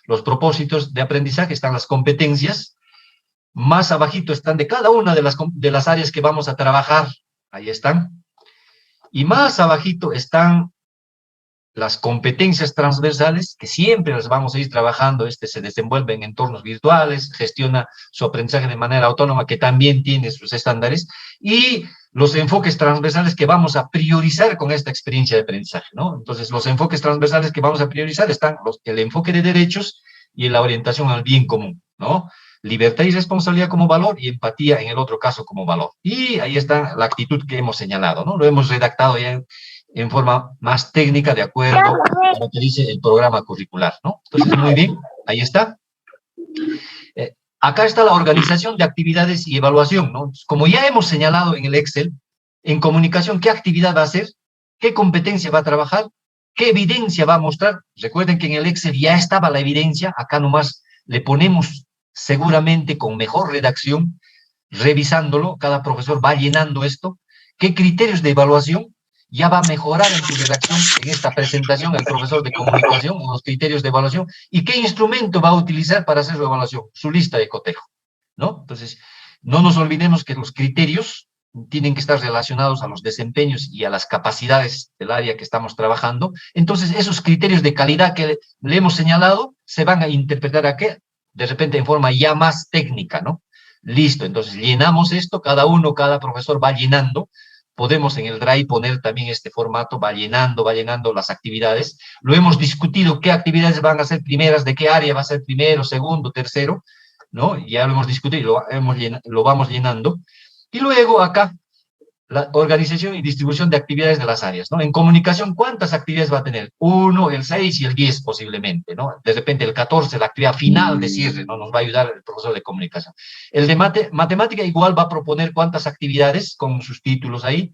[SPEAKER 17] los propósitos de aprendizaje, están las competencias. Más abajito están de cada una de las áreas que vamos a trabajar. Ahí están. Y más abajito están las competencias transversales, que siempre las vamos a ir trabajando. Se desenvuelve en entornos virtuales, gestiona su aprendizaje de manera autónoma, que también tiene sus estándares, y los enfoques transversales que vamos a priorizar con esta experiencia de aprendizaje, ¿no? Entonces, los enfoques transversales que vamos a priorizar están el enfoque de derechos y la orientación al bien común, ¿no? Libertad y responsabilidad como valor y empatía en el otro caso como valor. Y ahí está la actitud que hemos señalado, ¿no? Lo hemos redactado ya en forma más técnica de acuerdo a lo que dice el programa curricular, ¿no? Entonces, muy bien, ahí está. Acá está la organización de actividades y evaluación, ¿no? Como ya hemos señalado en el Excel, en comunicación, ¿qué actividad va a hacer? ¿Qué competencia va a trabajar? ¿Qué evidencia va a mostrar? Recuerden que en el Excel ya estaba la evidencia, acá nomás le ponemos seguramente con mejor redacción, revisándolo, cada profesor va llenando esto. ¿Qué criterios de evaluación? Ya va a mejorar en su redacción, en esta presentación, el profesor de comunicación, los criterios de evaluación, y qué instrumento va a utilizar para hacer su evaluación, su lista de cotejo, ¿no? Entonces, no nos olvidemos que los criterios tienen que estar relacionados a los desempeños y a las capacidades del área que estamos trabajando. Entonces, esos criterios de calidad que le hemos señalado se van a interpretar aquí, de repente en forma ya más técnica, ¿no? Listo, entonces llenamos esto, cada profesor va llenando, podemos en el Drive poner también este formato, va llenando las actividades. Lo hemos discutido, qué actividades van a ser primeras, de qué área va a ser primero, segundo, tercero, ¿no? Ya lo hemos discutido y lo vamos llenando. Y luego acá, la organización y distribución de actividades de las áreas, ¿no? En comunicación, ¿cuántas actividades va a tener? 1, el 6 y el 10 posiblemente, ¿no? De repente el 14, la actividad final de cierre, ¿no? Nos va a ayudar el profesor de comunicación. El de matemática igual va a proponer cuántas actividades con sus títulos ahí.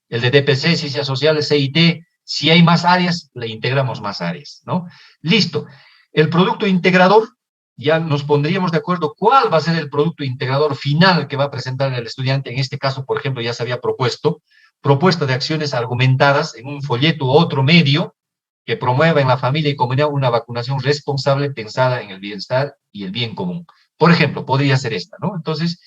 [SPEAKER 17] El de DPC, Ciencias Sociales, CIT, si hay más áreas, le integramos más áreas, ¿no? Listo. El producto integrador, ya nos pondríamos de acuerdo cuál va a ser el producto integrador final que va a presentar el estudiante. En este caso, por ejemplo, ya se había propuesta de acciones argumentadas en un folleto u otro medio que promueva en la familia y comunidad una vacunación responsable pensada en el bienestar y el bien común. Por ejemplo, podría ser esta, ¿no? Entonces,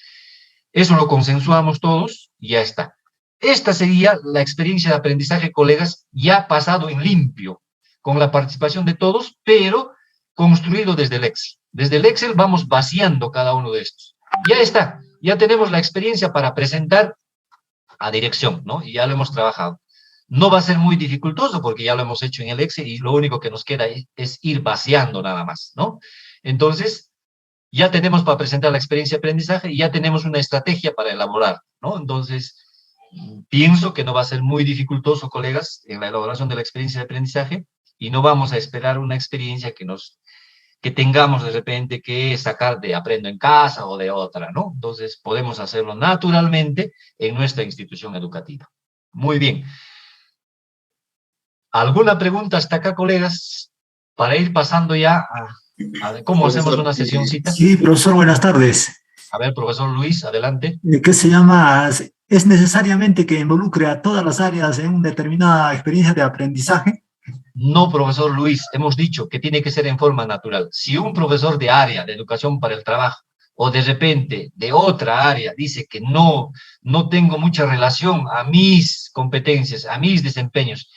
[SPEAKER 17] eso lo consensuamos todos y ya está. Esta sería la experiencia de aprendizaje, colegas, ya pasado en limpio, con la participación de todos, pero construido desde el Excel. Desde el Excel vamos vaciando cada uno de estos. Ya está, ya tenemos la experiencia para presentar a dirección, ¿no? Y ya lo hemos trabajado. No va a ser muy dificultoso porque ya lo hemos hecho en el Excel y lo único que nos queda es ir vaciando nada más, ¿no? Entonces, ya tenemos para presentar la experiencia de aprendizaje y ya tenemos una estrategia para elaborar, ¿no? Entonces, pienso que no va a ser muy dificultoso, colegas, en la elaboración de la experiencia de aprendizaje y no vamos a esperar una experiencia que tengamos de repente que sacar de Aprendo en Casa o de otra, ¿no? Entonces, podemos hacerlo naturalmente en nuestra institución educativa. Muy bien. ¿Alguna pregunta hasta acá, colegas? Para ir pasando ya a cómo hacemos una sesioncita.
[SPEAKER 11] Sí, profesor, buenas tardes.
[SPEAKER 17] A ver, profesor Luis, adelante.
[SPEAKER 11] ¿Qué se llama? ¿Es necesariamente que involucre a todas las áreas en una determinada experiencia de aprendizaje?
[SPEAKER 17] No, profesor Luis, hemos dicho que tiene que ser en forma natural. Si un profesor de área de educación para el trabajo o de repente de otra área dice que no tengo mucha relación a mis competencias, a mis desempeños,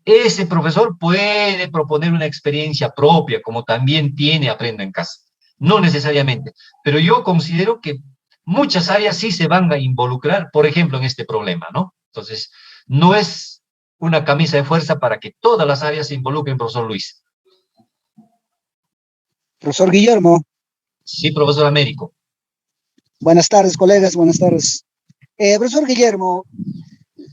[SPEAKER 17] ese profesor puede proponer una experiencia propia, como también tiene Aprendo en Casa. No necesariamente, pero yo considero que muchas áreas sí se van a involucrar, por ejemplo, en este problema, ¿no? Entonces, no es una camisa de fuerza para que todas las áreas se involucren, profesor Luis.
[SPEAKER 21] Profesor Guillermo.
[SPEAKER 17] Sí, profesor Américo.
[SPEAKER 21] Buenas tardes, colegas, buenas tardes. Profesor Guillermo,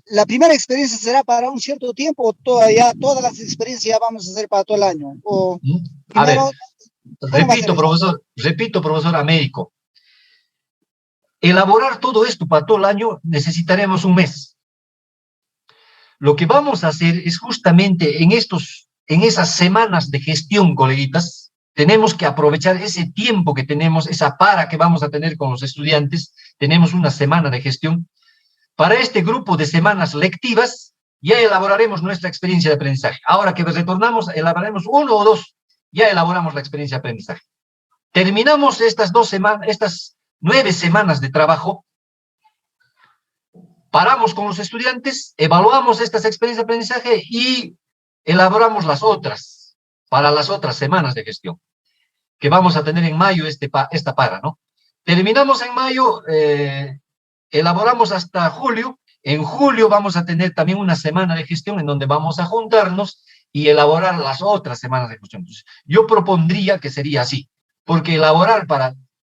[SPEAKER 21] ¿la primera experiencia será para un cierto tiempo o todas las experiencias ya vamos a hacer para todo el año? O
[SPEAKER 17] a
[SPEAKER 21] primero,
[SPEAKER 17] ver, repito, profesor Américo. Elaborar todo esto para todo el año necesitaremos un mes. Lo que vamos a hacer es justamente en esas semanas de gestión, coleguitas, tenemos que aprovechar ese tiempo que tenemos, esa para que vamos a tener con los estudiantes, tenemos una semana de gestión. Para este grupo de semanas lectivas, ya elaboraremos nuestra experiencia de aprendizaje. Ahora que retornamos, elaboraremos 1 o 2, ya elaboramos la experiencia de aprendizaje. Terminamos estas 9 semanas de trabajo, paramos con los estudiantes, evaluamos estas experiencias de aprendizaje y elaboramos para las otras semanas de gestión, que vamos a tener en mayo esta para, ¿no? Terminamos en mayo, elaboramos hasta julio. En julio vamos a tener también una semana de gestión en donde vamos a juntarnos y elaborar las otras semanas de gestión. Entonces, yo propondría que sería así, porque elaborar para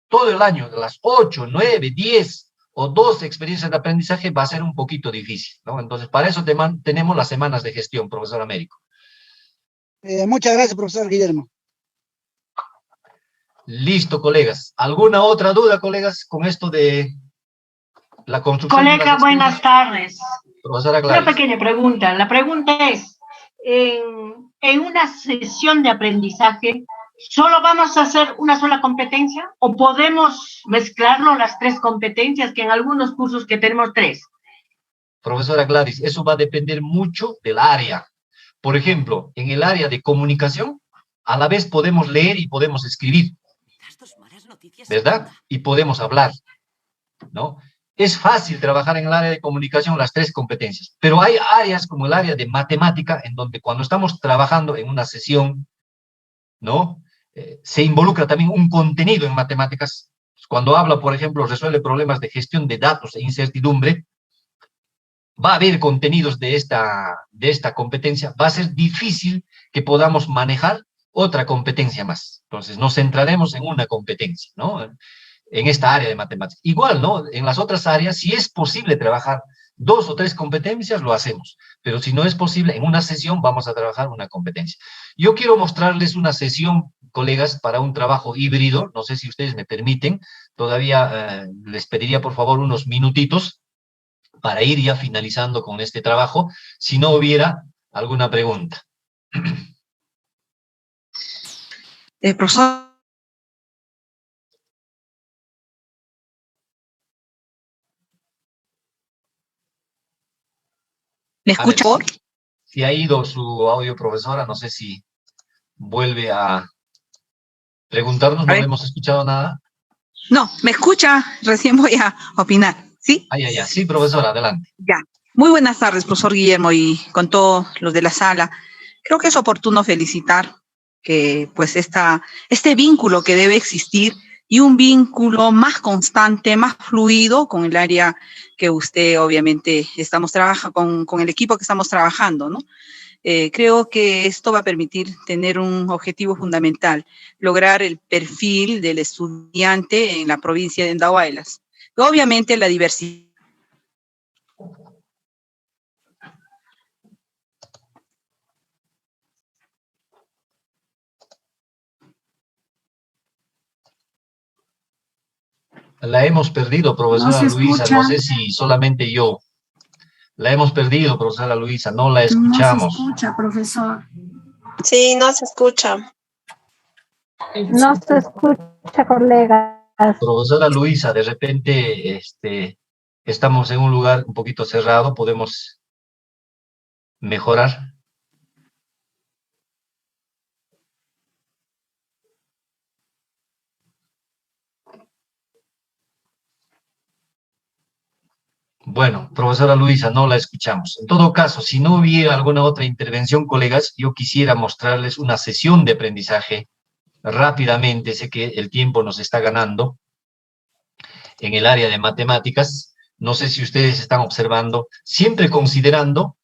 [SPEAKER 17] todo el año de las 8, 9, 10 o 12 experiencias de aprendizaje va a ser un poquito difícil, ¿no? Entonces, para eso tenemos las semanas de gestión, profesor Américo.
[SPEAKER 21] Muchas gracias, profesor Guillermo.
[SPEAKER 17] Listo, colegas. ¿Alguna otra duda, colegas, con esto de la construcción?
[SPEAKER 22] Colega, buenas tardes.
[SPEAKER 17] Profesora Gladys.
[SPEAKER 22] Una pequeña pregunta. La pregunta es, en una sesión de aprendizaje, ¿solo vamos a hacer una sola competencia o podemos mezclarlo las 3 competencias, que en algunos cursos que tenemos 3?
[SPEAKER 17] Profesora Gladys, eso va a depender mucho del área. Por ejemplo, en el área de comunicación, a la vez podemos leer y podemos escribir, ¿verdad? Y podemos hablar, ¿no? Es fácil trabajar en el área de comunicación las 3 competencias, pero hay áreas como el área de matemática, en donde cuando estamos trabajando en una sesión, ¿no? Se involucra también un contenido en matemáticas. Cuando habla, por ejemplo, resuelve problemas de gestión de datos e incertidumbre, va a haber contenidos de esta competencia, va a ser difícil que podamos manejar otra competencia más. Entonces, nos centraremos en una competencia, ¿no? En esta área de matemáticas. Igual, ¿no? En las otras áreas, si es posible trabajar 2 o 3 competencias, lo hacemos. Pero si no es posible, en una sesión vamos a trabajar una competencia. Yo quiero mostrarles una sesión, colegas, para un trabajo híbrido. No sé si ustedes me permiten. Todavía les pediría, por favor, unos minutitos para ir ya finalizando con este trabajo, si no hubiera alguna pregunta.
[SPEAKER 4] Profesor. ¿Me escucha?
[SPEAKER 17] Si ha ido su audio, profesora, no sé si vuelve a preguntarnos, no hemos escuchado nada.
[SPEAKER 4] No, ¿me escucha? Recién voy a opinar, ¿sí?
[SPEAKER 17] Ya. Sí, profesora, adelante.
[SPEAKER 4] Ya. Muy buenas tardes, profesor Guillermo, y con todos los de la sala. Creo que es oportuno felicitar que, pues, este vínculo que debe existir y un vínculo más constante, más fluido con el área que usted, obviamente, estamos trabajando, con el equipo que estamos trabajando, ¿no? Creo que esto va a permitir tener un objetivo fundamental, lograr el perfil del estudiante en la provincia de Andahuaylas. Obviamente la diversidad.
[SPEAKER 17] La hemos perdido, profesora Luisa, no sé si solamente yo. La hemos perdido, profesora Luisa, no la escuchamos.
[SPEAKER 15] No se escucha, profesor.
[SPEAKER 7] Sí, no se escucha.
[SPEAKER 23] No se escucha, colegas.
[SPEAKER 17] Profesora Luisa, de repente estamos en un lugar un poquito cerrado, ¿podemos mejorar? Bueno, profesora Luisa, no la escuchamos. En todo caso, si no hubiera alguna otra intervención, colegas, yo quisiera mostrarles una sesión de aprendizaje rápidamente. Sé que el tiempo nos está ganando en el área de matemáticas. No sé si ustedes están observando, siempre considerando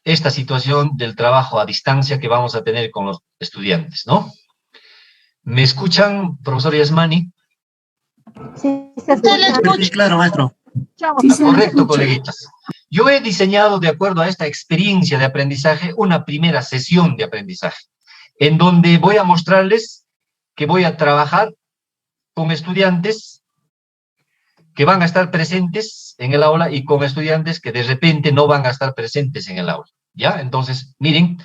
[SPEAKER 17] esta situación del trabajo a distancia que vamos a tener con los estudiantes, ¿no? ¿Me escuchan, profesor Yasmani?
[SPEAKER 23] Sí, se escucha.
[SPEAKER 11] Sí, claro, maestro.
[SPEAKER 17] Correcto, coleguitas. Yo he diseñado, de acuerdo a esta experiencia de aprendizaje, una primera sesión de aprendizaje, en donde voy a mostrarles que voy a trabajar con estudiantes que van a estar presentes en el aula y con estudiantes que de repente no van a estar presentes en el aula, ¿ya? Entonces, miren,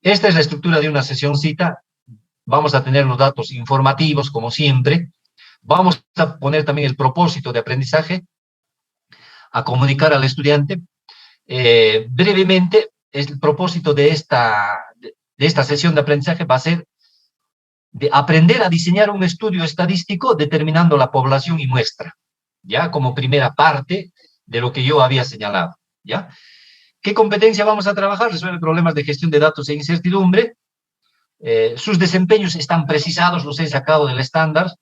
[SPEAKER 17] esta es la estructura de una sesioncita. Vamos a tener los datos informativos, como siempre. Vamos a poner también el propósito de aprendizaje, a comunicar al estudiante. Brevemente, el propósito de esta sesión de aprendizaje va a ser de aprender a diseñar un estudio estadístico determinando la población y muestra, ¿ya? Como primera parte de lo que yo había señalado, ¿ya? ¿Qué competencia vamos a trabajar? Resuelve problemas de gestión de datos e incertidumbre. Sus desempeños están precisados, los he sacado del estándar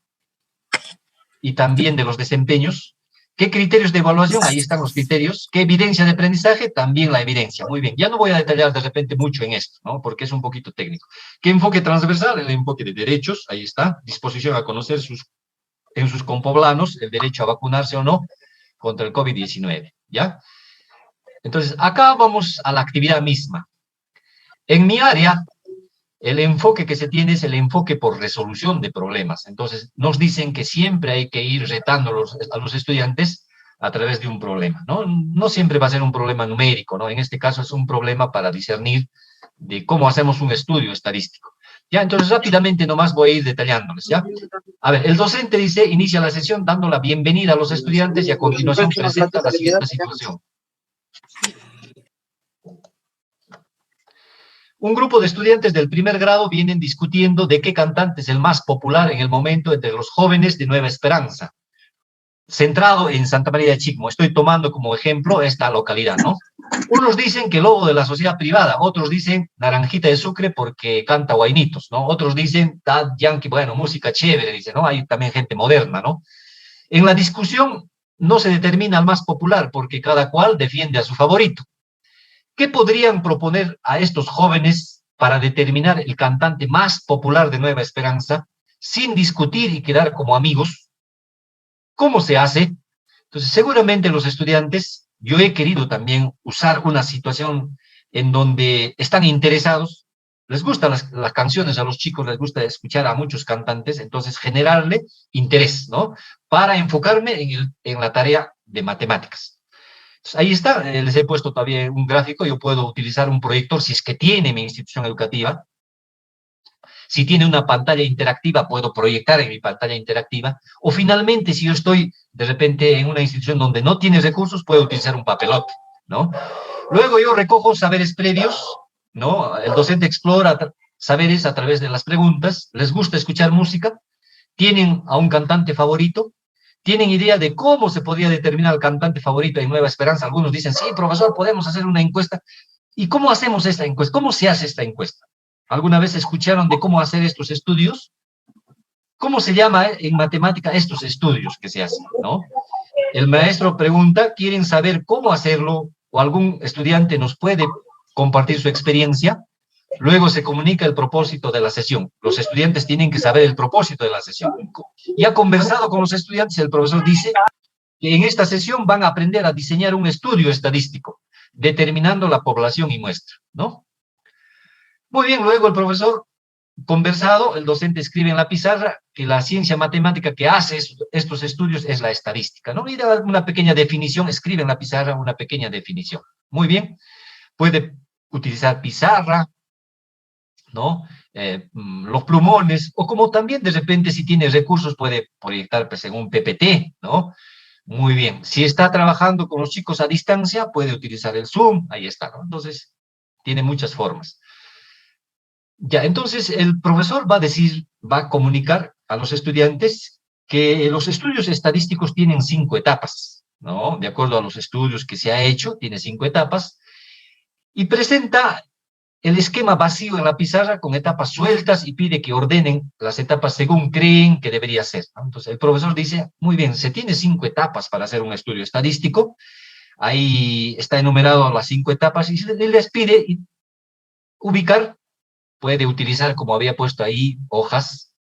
[SPEAKER 17] y también de los desempeños. ¿Qué criterios de evaluación? Ahí están los criterios. ¿Qué evidencia de aprendizaje? También la evidencia. Muy bien, ya no voy a detallar de repente mucho en esto, ¿no? Porque es un poquito técnico. ¿Qué enfoque transversal? El enfoque de derechos, ahí está. Disposición a conocer en sus compoblanos el derecho a vacunarse o no contra el COVID-19, ¿ya? Entonces, acá vamos a la actividad misma. En mi área, el enfoque que se tiene es el enfoque por resolución de problemas. Entonces, nos dicen que siempre hay que ir retando a los estudiantes a través de un problema, ¿no? No siempre va a ser un problema numérico, ¿no? En este caso es un problema para discernir de cómo hacemos un estudio estadístico. Ya, entonces rápidamente nomás voy a ir detallándoles, ¿ya? A ver, el docente dice, inicia la sesión dando la bienvenida a los estudiantes y a continuación presenta la siguiente situación. Un grupo de estudiantes del primer grado vienen discutiendo de qué cantante es el más popular en el momento entre los jóvenes de Nueva Esperanza, centrado en Santa María de Chicmo. Estoy tomando como ejemplo esta localidad, ¿no? Unos dicen que Lobo de la Sociedad Privada, otros dicen Naranjita de Sucre porque canta guainitos, ¿no? Otros dicen Tad Yankee, bueno, música chévere, dice, ¿no? Hay también gente moderna, ¿no? En la discusión no se determina al más popular, porque cada cual defiende a su favorito. ¿Qué podrían proponer a estos jóvenes para determinar el cantante más popular de Nueva Esperanza, sin discutir y quedar como amigos? ¿Cómo se hace? Entonces, seguramente los estudiantes, yo he querido también usar una situación en donde están interesados, les gustan las canciones a los chicos, les gusta escuchar a muchos cantantes, entonces generarle interés, ¿no? Para enfocarme en la tarea de matemáticas. Entonces, ahí está, les he puesto todavía un gráfico, yo puedo utilizar un proyector si es que tiene mi institución educativa. Si tiene una pantalla interactiva, puedo proyectar en mi pantalla interactiva. O finalmente, si yo estoy de repente en una institución donde no tiene recursos, puedo utilizar un papelote, ¿no? Luego yo recojo saberes previos, ¿no? El docente explora saberes a través de las preguntas. ¿Les gusta escuchar música? ¿Tienen a un cantante favorito? ¿Tienen idea de cómo se podría determinar el cantante favorito en Nueva Esperanza? Algunos dicen, sí, profesor, podemos hacer una encuesta. ¿Y cómo hacemos esta encuesta? ¿Cómo se hace esta encuesta? ¿Alguna vez escucharon de cómo hacer estos estudios? ¿Cómo se llama en matemática estos estudios que se hacen, ¿no? El maestro pregunta, ¿quieren saber cómo hacerlo? O algún estudiante nos puede compartir su experiencia. Luego se comunica el propósito de la sesión. Los estudiantes tienen que saber el propósito de la sesión. Ya conversado con los estudiantes, el profesor dice que en esta sesión van a aprender a diseñar un estudio estadístico, determinando la población y muestra, ¿no? Muy bien, luego el profesor, conversado, el docente escribe en la pizarra que la ciencia matemática que hace estos estudios es la estadística, ¿no? Y da una pequeña definición, escribe en la pizarra una pequeña definición. Muy bien, puede utilizar pizarra, ¿no? Los plumones, o como también de repente si tiene recursos puede proyectar pues, en un PPT, ¿no? Muy bien, si está trabajando con los chicos a distancia, puede utilizar el Zoom, ahí está, ¿no? Entonces, tiene muchas formas. Ya, entonces el profesor va a decir, va a comunicar a los estudiantes que los estudios estadísticos tienen 5 etapas, ¿no? De acuerdo a los estudios que se ha hecho, tiene 5 etapas, y presenta el esquema vacío en la pizarra con etapas sueltas y pide que ordenen las etapas según creen que debería ser, ¿no? Entonces el profesor dice, muy bien, se tiene 5 etapas para hacer un estudio estadístico, ahí está enumerado las 5 etapas, y les pide ubicar. Puede utilizar, como había puesto ahí, hojas,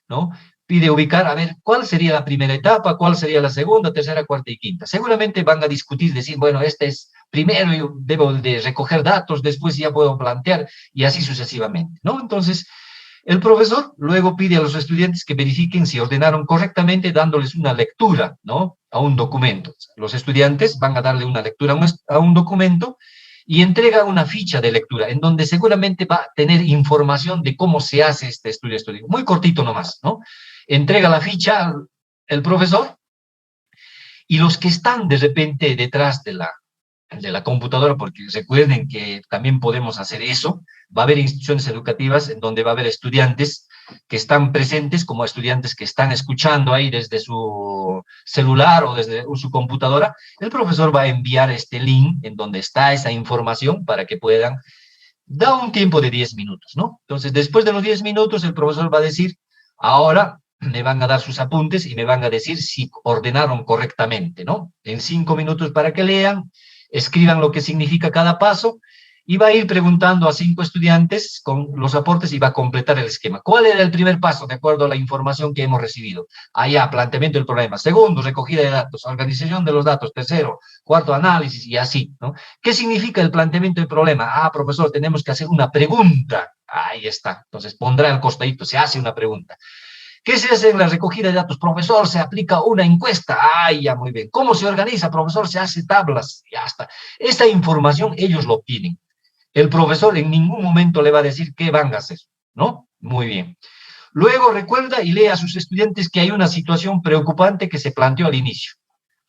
[SPEAKER 17] ¿no? Pide ubicar, a ver, ¿cuál sería la primera etapa? ¿Cuál sería la segunda, tercera, cuarta y quinta? Seguramente van a discutir, decir, bueno, este es primero, yo debo de recoger datos, después ya puedo plantear, y así sucesivamente, ¿no? Entonces, el profesor luego pide a los estudiantes que verifiquen si ordenaron correctamente, dándoles una lectura, ¿no? A un documento. Los estudiantes van a darle una lectura a un documento, y entrega una ficha de lectura, en donde seguramente va a tener información de cómo se hace este estudio estadístico. Muy cortito nomás, ¿no? Entrega la ficha el profesor, y los que están de repente detrás de la computadora, porque recuerden que también podemos hacer eso, va a haber instituciones educativas en donde va a haber estudiantes que están presentes como estudiantes que están escuchando ahí desde su celular o desde su computadora. El profesor va a enviar este link en donde está esa información para que puedan dar un tiempo de 10 minutos, ¿no? Entonces, después de los 10 minutos, el profesor va a decir, ahora me van a dar sus apuntes y me van a decir si ordenaron correctamente, ¿no? En 5 minutos para que lean, escriban lo que significa cada paso, y va a ir preguntando a 5 estudiantes con los aportes y va a completar el esquema. ¿Cuál era el primer paso de acuerdo a la información que hemos recibido? Allá, planteamiento del problema. Segundo, recogida de datos, organización de los datos. Tercero, cuarto, análisis, y así, ¿no? ¿Qué significa el planteamiento del problema? Ah, profesor, tenemos que hacer una pregunta. Ahí está. Entonces pondrá al costadito, se hace una pregunta. ¿Qué se hace en la recogida de datos? Profesor, se aplica una encuesta. Ah, ya, muy bien. ¿Cómo se organiza? Profesor, se hace tablas. Ya está. Esta información ellos lo obtienen. El profesor en ningún momento le va a decir qué van a hacer, ¿no? Muy bien. Luego recuerda y lee a sus estudiantes que hay una situación preocupante que se planteó al inicio.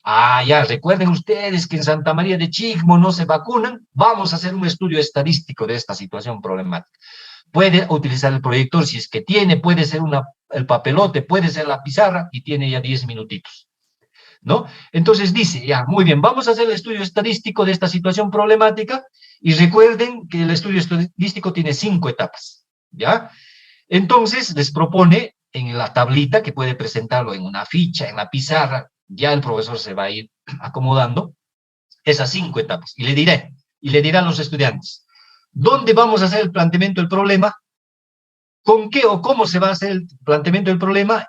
[SPEAKER 17] Ah, ya, recuerden ustedes que en Santa María de Chicmo no se vacunan. Vamos a hacer un estudio estadístico de esta situación problemática. Puede utilizar el proyector si es que tiene, puede ser el papelote, puede ser la pizarra, y tiene ya 10 minutitos, ¿no? Entonces dice, ya, muy bien, vamos a hacer el estudio estadístico de esta situación problemática, y recuerden que el estudio estadístico tiene 5 etapas, ¿ya? Entonces les propone en la tablita, que puede presentarlo en una ficha, en la pizarra, ya el profesor se va a ir acomodando esas 5 etapas. Y le dirá a los estudiantes, ¿dónde vamos a hacer el planteamiento del problema? ¿Con qué o cómo se va a hacer el planteamiento del problema?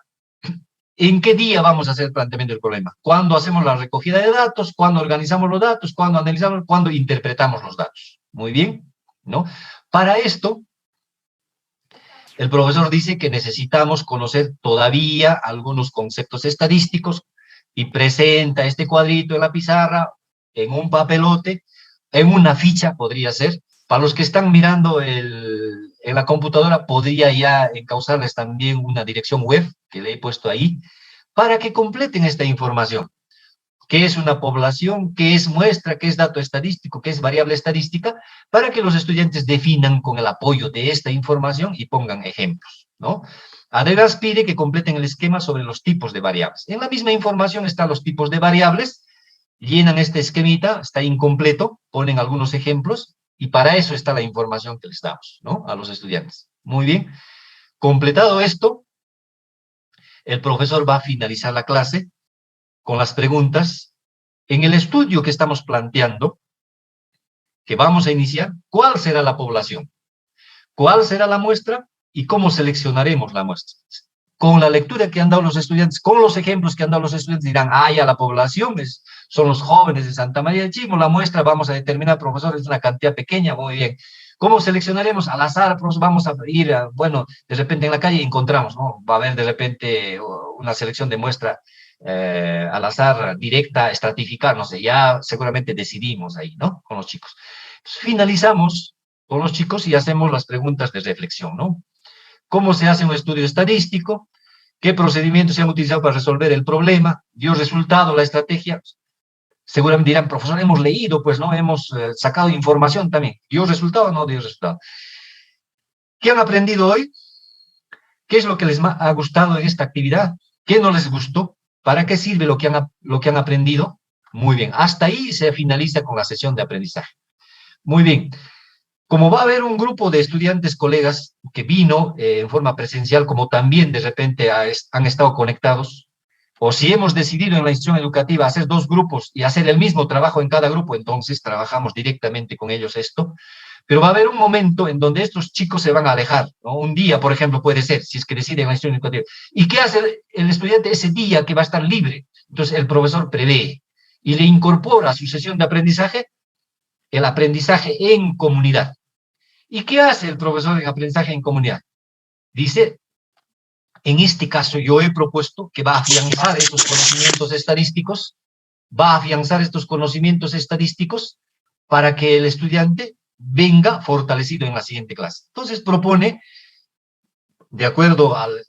[SPEAKER 17] ¿En qué día vamos a hacer el planteamiento del problema? ¿Cuándo hacemos la recogida de datos? ¿Cuándo organizamos los datos? ¿Cuándo analizamos? ¿Cuándo interpretamos los datos? Muy bien, ¿no? Para esto, el profesor dice que necesitamos conocer todavía algunos conceptos estadísticos y presenta este cuadrito en la pizarra, en un papelote, en una ficha podría ser. Para los que están mirando en la computadora, podría ya encauzarles también una dirección web que le he puesto ahí, para que completen esta información. ¿Qué es una población? ¿Qué es muestra? ¿Qué es dato estadístico? ¿Qué es variable estadística? Para que los estudiantes definan con el apoyo de esta información y pongan ejemplos, ¿no? Además pide que completen el esquema sobre los tipos de variables. En la misma información están los tipos de variables, llenan este esquemita, está incompleto, ponen algunos ejemplos, y para eso está la información que les damos, ¿no? A los estudiantes. Muy bien. Completado esto, el profesor va a finalizar la clase con las preguntas. En el estudio que estamos planteando, que vamos a iniciar, ¿cuál será la población? ¿Cuál será la muestra? ¿Y cómo seleccionaremos la muestra? Con la lectura que han dado los estudiantes, con los ejemplos que han dado los estudiantes, dirán, ya la población son los jóvenes de Santa María de Chimo, la muestra vamos a determinar, profesor, es una cantidad pequeña, muy bien. ¿Cómo seleccionaremos? Al azar, pues vamos a ir, bueno, de repente en la calle encontramos, ¿no? Va a haber de repente una selección de muestra al azar, directa, estratificar, no sé, ya seguramente decidimos ahí, ¿no? Con los chicos. Entonces, finalizamos con los chicos y hacemos las preguntas de reflexión, ¿no? ¿Cómo se hace un estudio estadístico? ¿Qué procedimientos se han utilizado para resolver el problema? ¿Dio resultado la estrategia? Seguramente dirán, profesor, hemos leído, pues, ¿no? Hemos sacado información también. ¿Dio resultado o no dio resultado? ¿Qué han aprendido hoy? ¿Qué es lo que les ha gustado en esta actividad? ¿Qué no les gustó? ¿Para qué sirve lo que han aprendido? Muy bien. Hasta ahí se finaliza con la sesión de aprendizaje. Muy bien. Como va a haber un grupo de estudiantes, colegas, que vino en forma presencial, como también de repente han estado conectados, o si hemos decidido en la institución educativa hacer 2 grupos y hacer el mismo trabajo en cada grupo, entonces trabajamos directamente con ellos esto, pero va a haber un momento en donde estos chicos se van a alejar, ¿no? Un día, por ejemplo, puede ser, si es que deciden en la institución educativa. ¿Y qué hace el estudiante ese día que va a estar libre? Entonces el profesor prevé y le incorpora a su sesión de aprendizaje el aprendizaje en comunidad. ¿Y qué hace el profesor en aprendizaje en comunidad? Dice, en este caso yo he propuesto que va a afianzar estos conocimientos estadísticos, para que el estudiante venga fortalecido en la siguiente clase. Entonces propone, de acuerdo al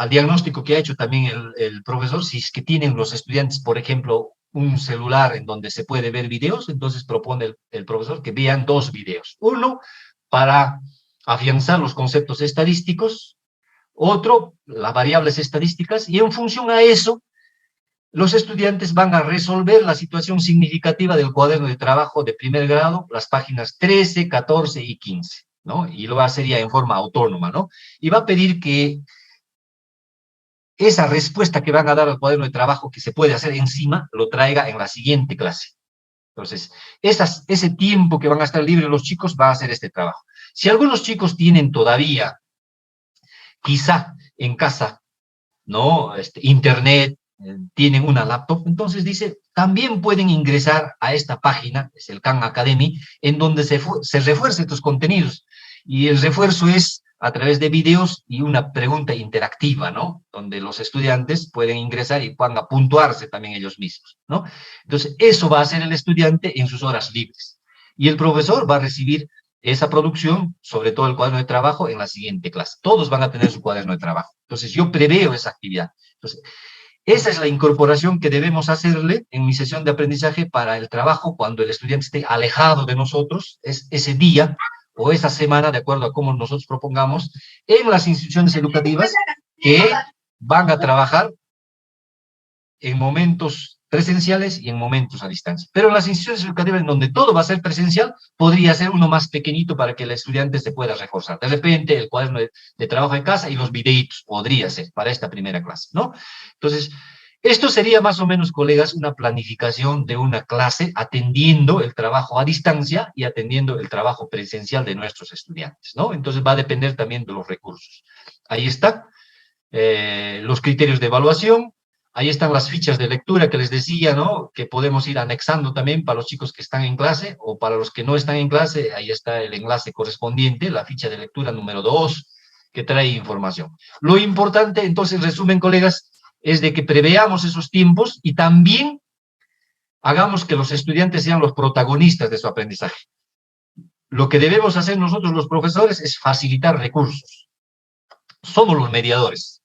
[SPEAKER 17] diagnóstico que ha hecho también el profesor, si es que tienen los estudiantes, por ejemplo, un celular en donde se puede ver videos, entonces propone el profesor que vean 2 videos. Uno, para afianzar los conceptos estadísticos, otro, las variables estadísticas, y en función a eso, los estudiantes van a resolver la situación significativa del cuaderno de trabajo de primer grado, las páginas 13, 14 y 15, ¿no? Y lo va a hacer ya en forma autónoma, ¿no? Y va a pedir que esa respuesta que van a dar al cuaderno de trabajo que se puede hacer encima, lo traiga en la siguiente clase. Entonces, ese tiempo que van a estar libres los chicos va a hacer este trabajo. Si algunos chicos tienen todavía, quizá en casa, ¿no? Internet, tienen una laptop, entonces dice, también pueden ingresar a esta página, es el Khan Academy, en donde se refuercen estos contenidos. Y el refuerzo es a través de videos y una pregunta interactiva, ¿no? Donde los estudiantes pueden ingresar y puedan puntuarse también ellos mismos, ¿no? Entonces, eso va a hacer el estudiante en sus horas libres. Y el profesor va a recibir esa producción, sobre todo el cuaderno de trabajo, en la siguiente clase. Todos van a tener su cuaderno de trabajo. Entonces, yo preveo esa actividad. Entonces, esa es la incorporación que debemos hacerle en mi sesión de aprendizaje para el trabajo cuando el estudiante esté alejado de nosotros, es ese día o esa semana, de acuerdo a cómo nosotros propongamos, en las instituciones educativas que van a trabajar en momentos presenciales y en momentos a distancia. Pero en las instituciones educativas en donde todo va a ser presencial, podría ser uno más pequeñito para que el estudiante se pueda reforzar. De repente, el cuaderno de trabajo en casa y los videitos, podría ser para esta primera clase, ¿no? Entonces, Esto sería más o menos, colegas, una planificación de una clase atendiendo el trabajo a distancia y atendiendo el trabajo presencial de nuestros estudiantes, ¿no? Entonces va a depender también de los recursos. Ahí están los criterios de evaluación, ahí están las fichas de lectura que les decía, ¿no? Que podemos ir anexando también para los chicos que están en clase o para los que no están en clase, ahí está el enlace correspondiente, la ficha de lectura número 2, que trae información. Lo importante, entonces, resumen, colegas, es de que preveamos esos tiempos y también hagamos que los estudiantes sean los protagonistas de su aprendizaje. Lo que debemos hacer nosotros los profesores es facilitar recursos. Somos los mediadores.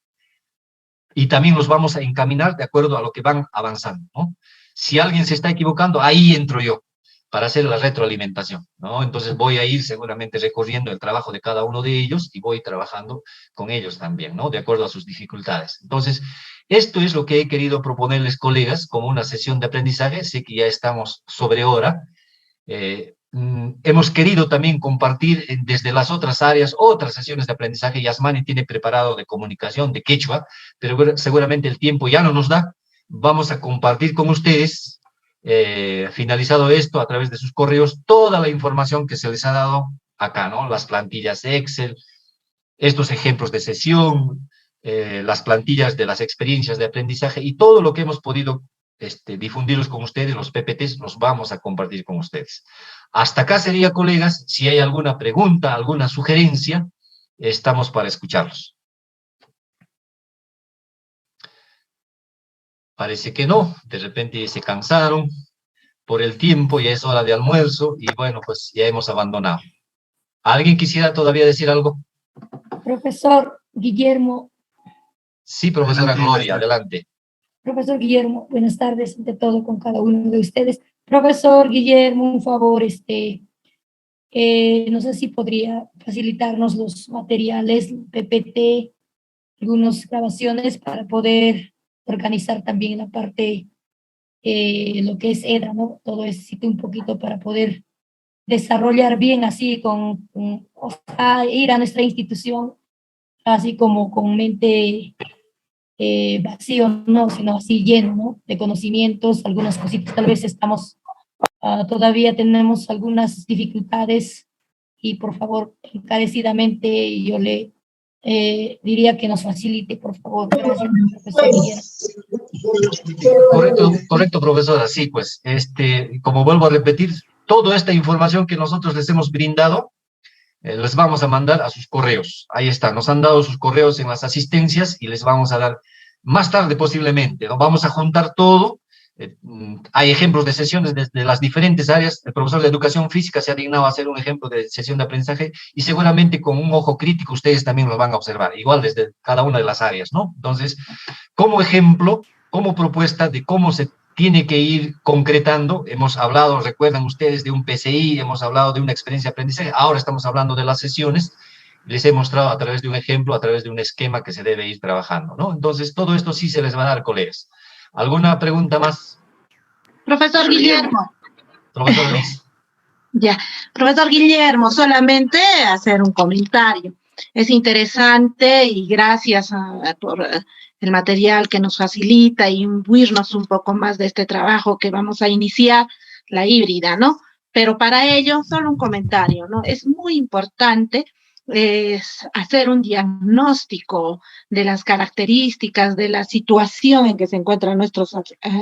[SPEAKER 17] Y también los vamos a encaminar de acuerdo a lo que van avanzando, ¿no? Si alguien se está equivocando, ahí entro yo para hacer la retroalimentación, ¿no? Entonces voy a ir seguramente recorriendo el trabajo de cada uno de ellos y voy trabajando con ellos también, ¿no? De acuerdo a sus dificultades. Entonces, esto es lo que he querido proponerles, colegas, como una sesión de aprendizaje. Sé que ya estamos sobre hora. Hemos querido también compartir desde las otras áreas, otras sesiones de aprendizaje. Yasmani tiene preparado de comunicación, de quechua, pero seguramente el tiempo ya no nos da. Vamos a compartir con ustedes, finalizado esto, a través de sus correos, toda la información que se les ha dado acá, ¿no? Las plantillas Excel, estos ejemplos de sesión, las plantillas de las experiencias de aprendizaje y todo lo que hemos podido difundirlos con ustedes, los PPTs, los vamos a compartir con ustedes. Hasta acá sería, colegas. Si hay alguna pregunta, alguna sugerencia, estamos para escucharlos. Parece que no, de repente se cansaron por el tiempo, ya es hora de almuerzo y bueno, pues ya hemos abandonado. ¿Alguien quisiera todavía decir algo?
[SPEAKER 23] Profesor Guillermo.
[SPEAKER 17] Sí, profesora Gloria, adelante.
[SPEAKER 23] Profesor Guillermo, buenas tardes ante todo con cada uno de ustedes. Profesor Guillermo, un favor, no sé si podría facilitarnos los materiales, PPT, algunas grabaciones para poder organizar también la parte, lo que es EDA, ¿no? Todo necesito un poquito para poder desarrollar bien así o sea, ir a nuestra institución así como con mente vacío, no, sino así lleno, ¿no? De conocimientos, algunas cositas, tal vez estamos, todavía tenemos algunas dificultades y por favor, encarecidamente yo le diría que nos facilite, por favor. Gracias, profesor Guillermo.
[SPEAKER 17] Correcto, profesora, sí, pues, como vuelvo a repetir, toda esta información que nosotros les hemos brindado, les vamos a mandar a sus correos. Ahí está, nos han dado sus correos en las asistencias y les vamos a dar más tarde posiblemente, ¿no? Vamos a juntar todo. Hay ejemplos de sesiones desde las diferentes áreas. El profesor de educación física se ha dignado a hacer un ejemplo de sesión de aprendizaje y seguramente con un ojo crítico ustedes también lo van a observar, igual desde cada una de las áreas, ¿no? Entonces, como ejemplo, como propuesta de cómo se tiene que ir concretando, hemos hablado, recuerdan ustedes, de un PCI, hemos hablado de una experiencia de aprendizaje, ahora estamos hablando de las sesiones, les he mostrado a través de un ejemplo, a través de un esquema que se debe ir trabajando, ¿no? Entonces, todo esto sí se les va a dar, colegas. ¿Alguna pregunta más?
[SPEAKER 22] Profesor Guillermo.
[SPEAKER 17] Profesor Luis.
[SPEAKER 22] Ya, profesor Guillermo, solamente hacer un comentario. Es interesante y gracias por el material que nos facilita y imbuirnos un poco más de este trabajo que vamos a iniciar, la híbrida, ¿no? Pero para ello, solo un comentario, ¿no? Es muy importante hacer un diagnóstico de las características, de la situación en que se encuentran nuestros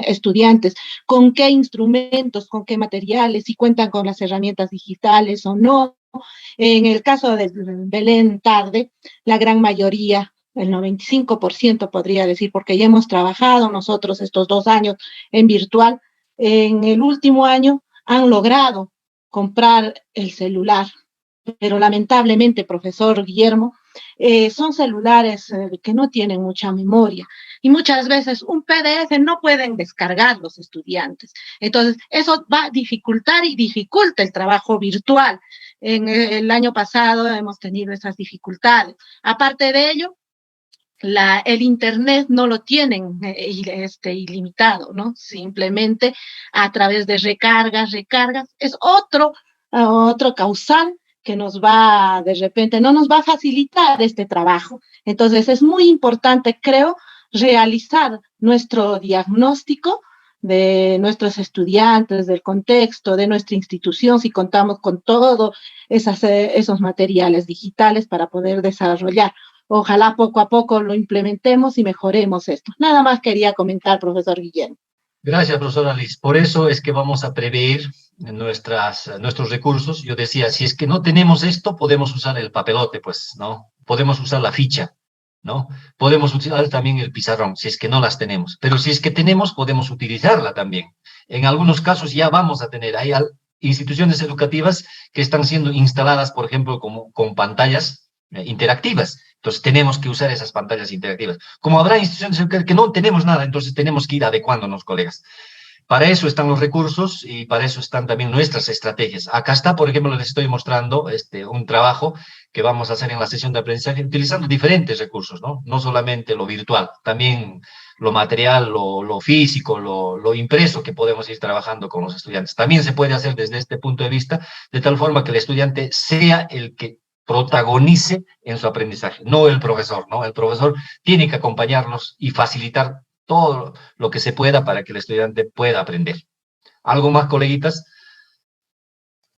[SPEAKER 22] estudiantes, con qué instrumentos, con qué materiales, si cuentan con las herramientas digitales o no. En el caso de Belén Tarde, la gran mayoría, el 95% podría decir, porque ya hemos trabajado nosotros estos 2 años en virtual, en el último año han logrado comprar el celular, pero lamentablemente, profesor Guillermo, son celulares que no tienen mucha memoria y muchas veces un PDF no pueden descargar los estudiantes. Entonces, eso va a dificultar y dificulta el trabajo virtual. En el año pasado hemos tenido esas dificultades. Aparte de ello, el internet no lo tienen ilimitado, ¿no? Simplemente a través de recargas, es otro causal que nos va, de repente, no nos va a facilitar este trabajo. Entonces, es muy importante, creo, realizar
[SPEAKER 5] nuestro diagnóstico de nuestros estudiantes, del contexto, de nuestra institución, si contamos con todos esos materiales digitales para poder desarrollar. Ojalá poco a poco lo implementemos y mejoremos esto. Nada más quería comentar, profesor Guillermo.
[SPEAKER 17] Gracias, profesora Liz. Por eso es que vamos a prever nuestros recursos. Yo decía, si es que no tenemos esto, podemos usar el papelote, pues, ¿no? Podemos usar la ficha, ¿no? Podemos utilizar también el pizarrón, si es que no las tenemos. Pero si es que tenemos, podemos utilizarla también. En algunos casos ya vamos a tener, hay instituciones educativas que están siendo instaladas, por ejemplo, con pantallas interactivas. Entonces tenemos que usar esas pantallas interactivas. Como habrá instituciones educativas que no tenemos nada, entonces tenemos que ir adecuándonos, colegas. Para eso están los recursos y para eso están también nuestras estrategias. Acá está, por ejemplo, les estoy mostrando un trabajo que vamos a hacer en la sesión de aprendizaje utilizando diferentes recursos, ¿no? No solamente lo virtual, también lo material, lo físico, lo impreso que podemos ir trabajando con los estudiantes. También se puede hacer desde este punto de vista, de tal forma que el estudiante sea el que protagonice en su aprendizaje, no el profesor, ¿no? El profesor tiene que acompañarnos y facilitar todo lo que se pueda para que el estudiante pueda aprender. ¿Algo más, coleguitas?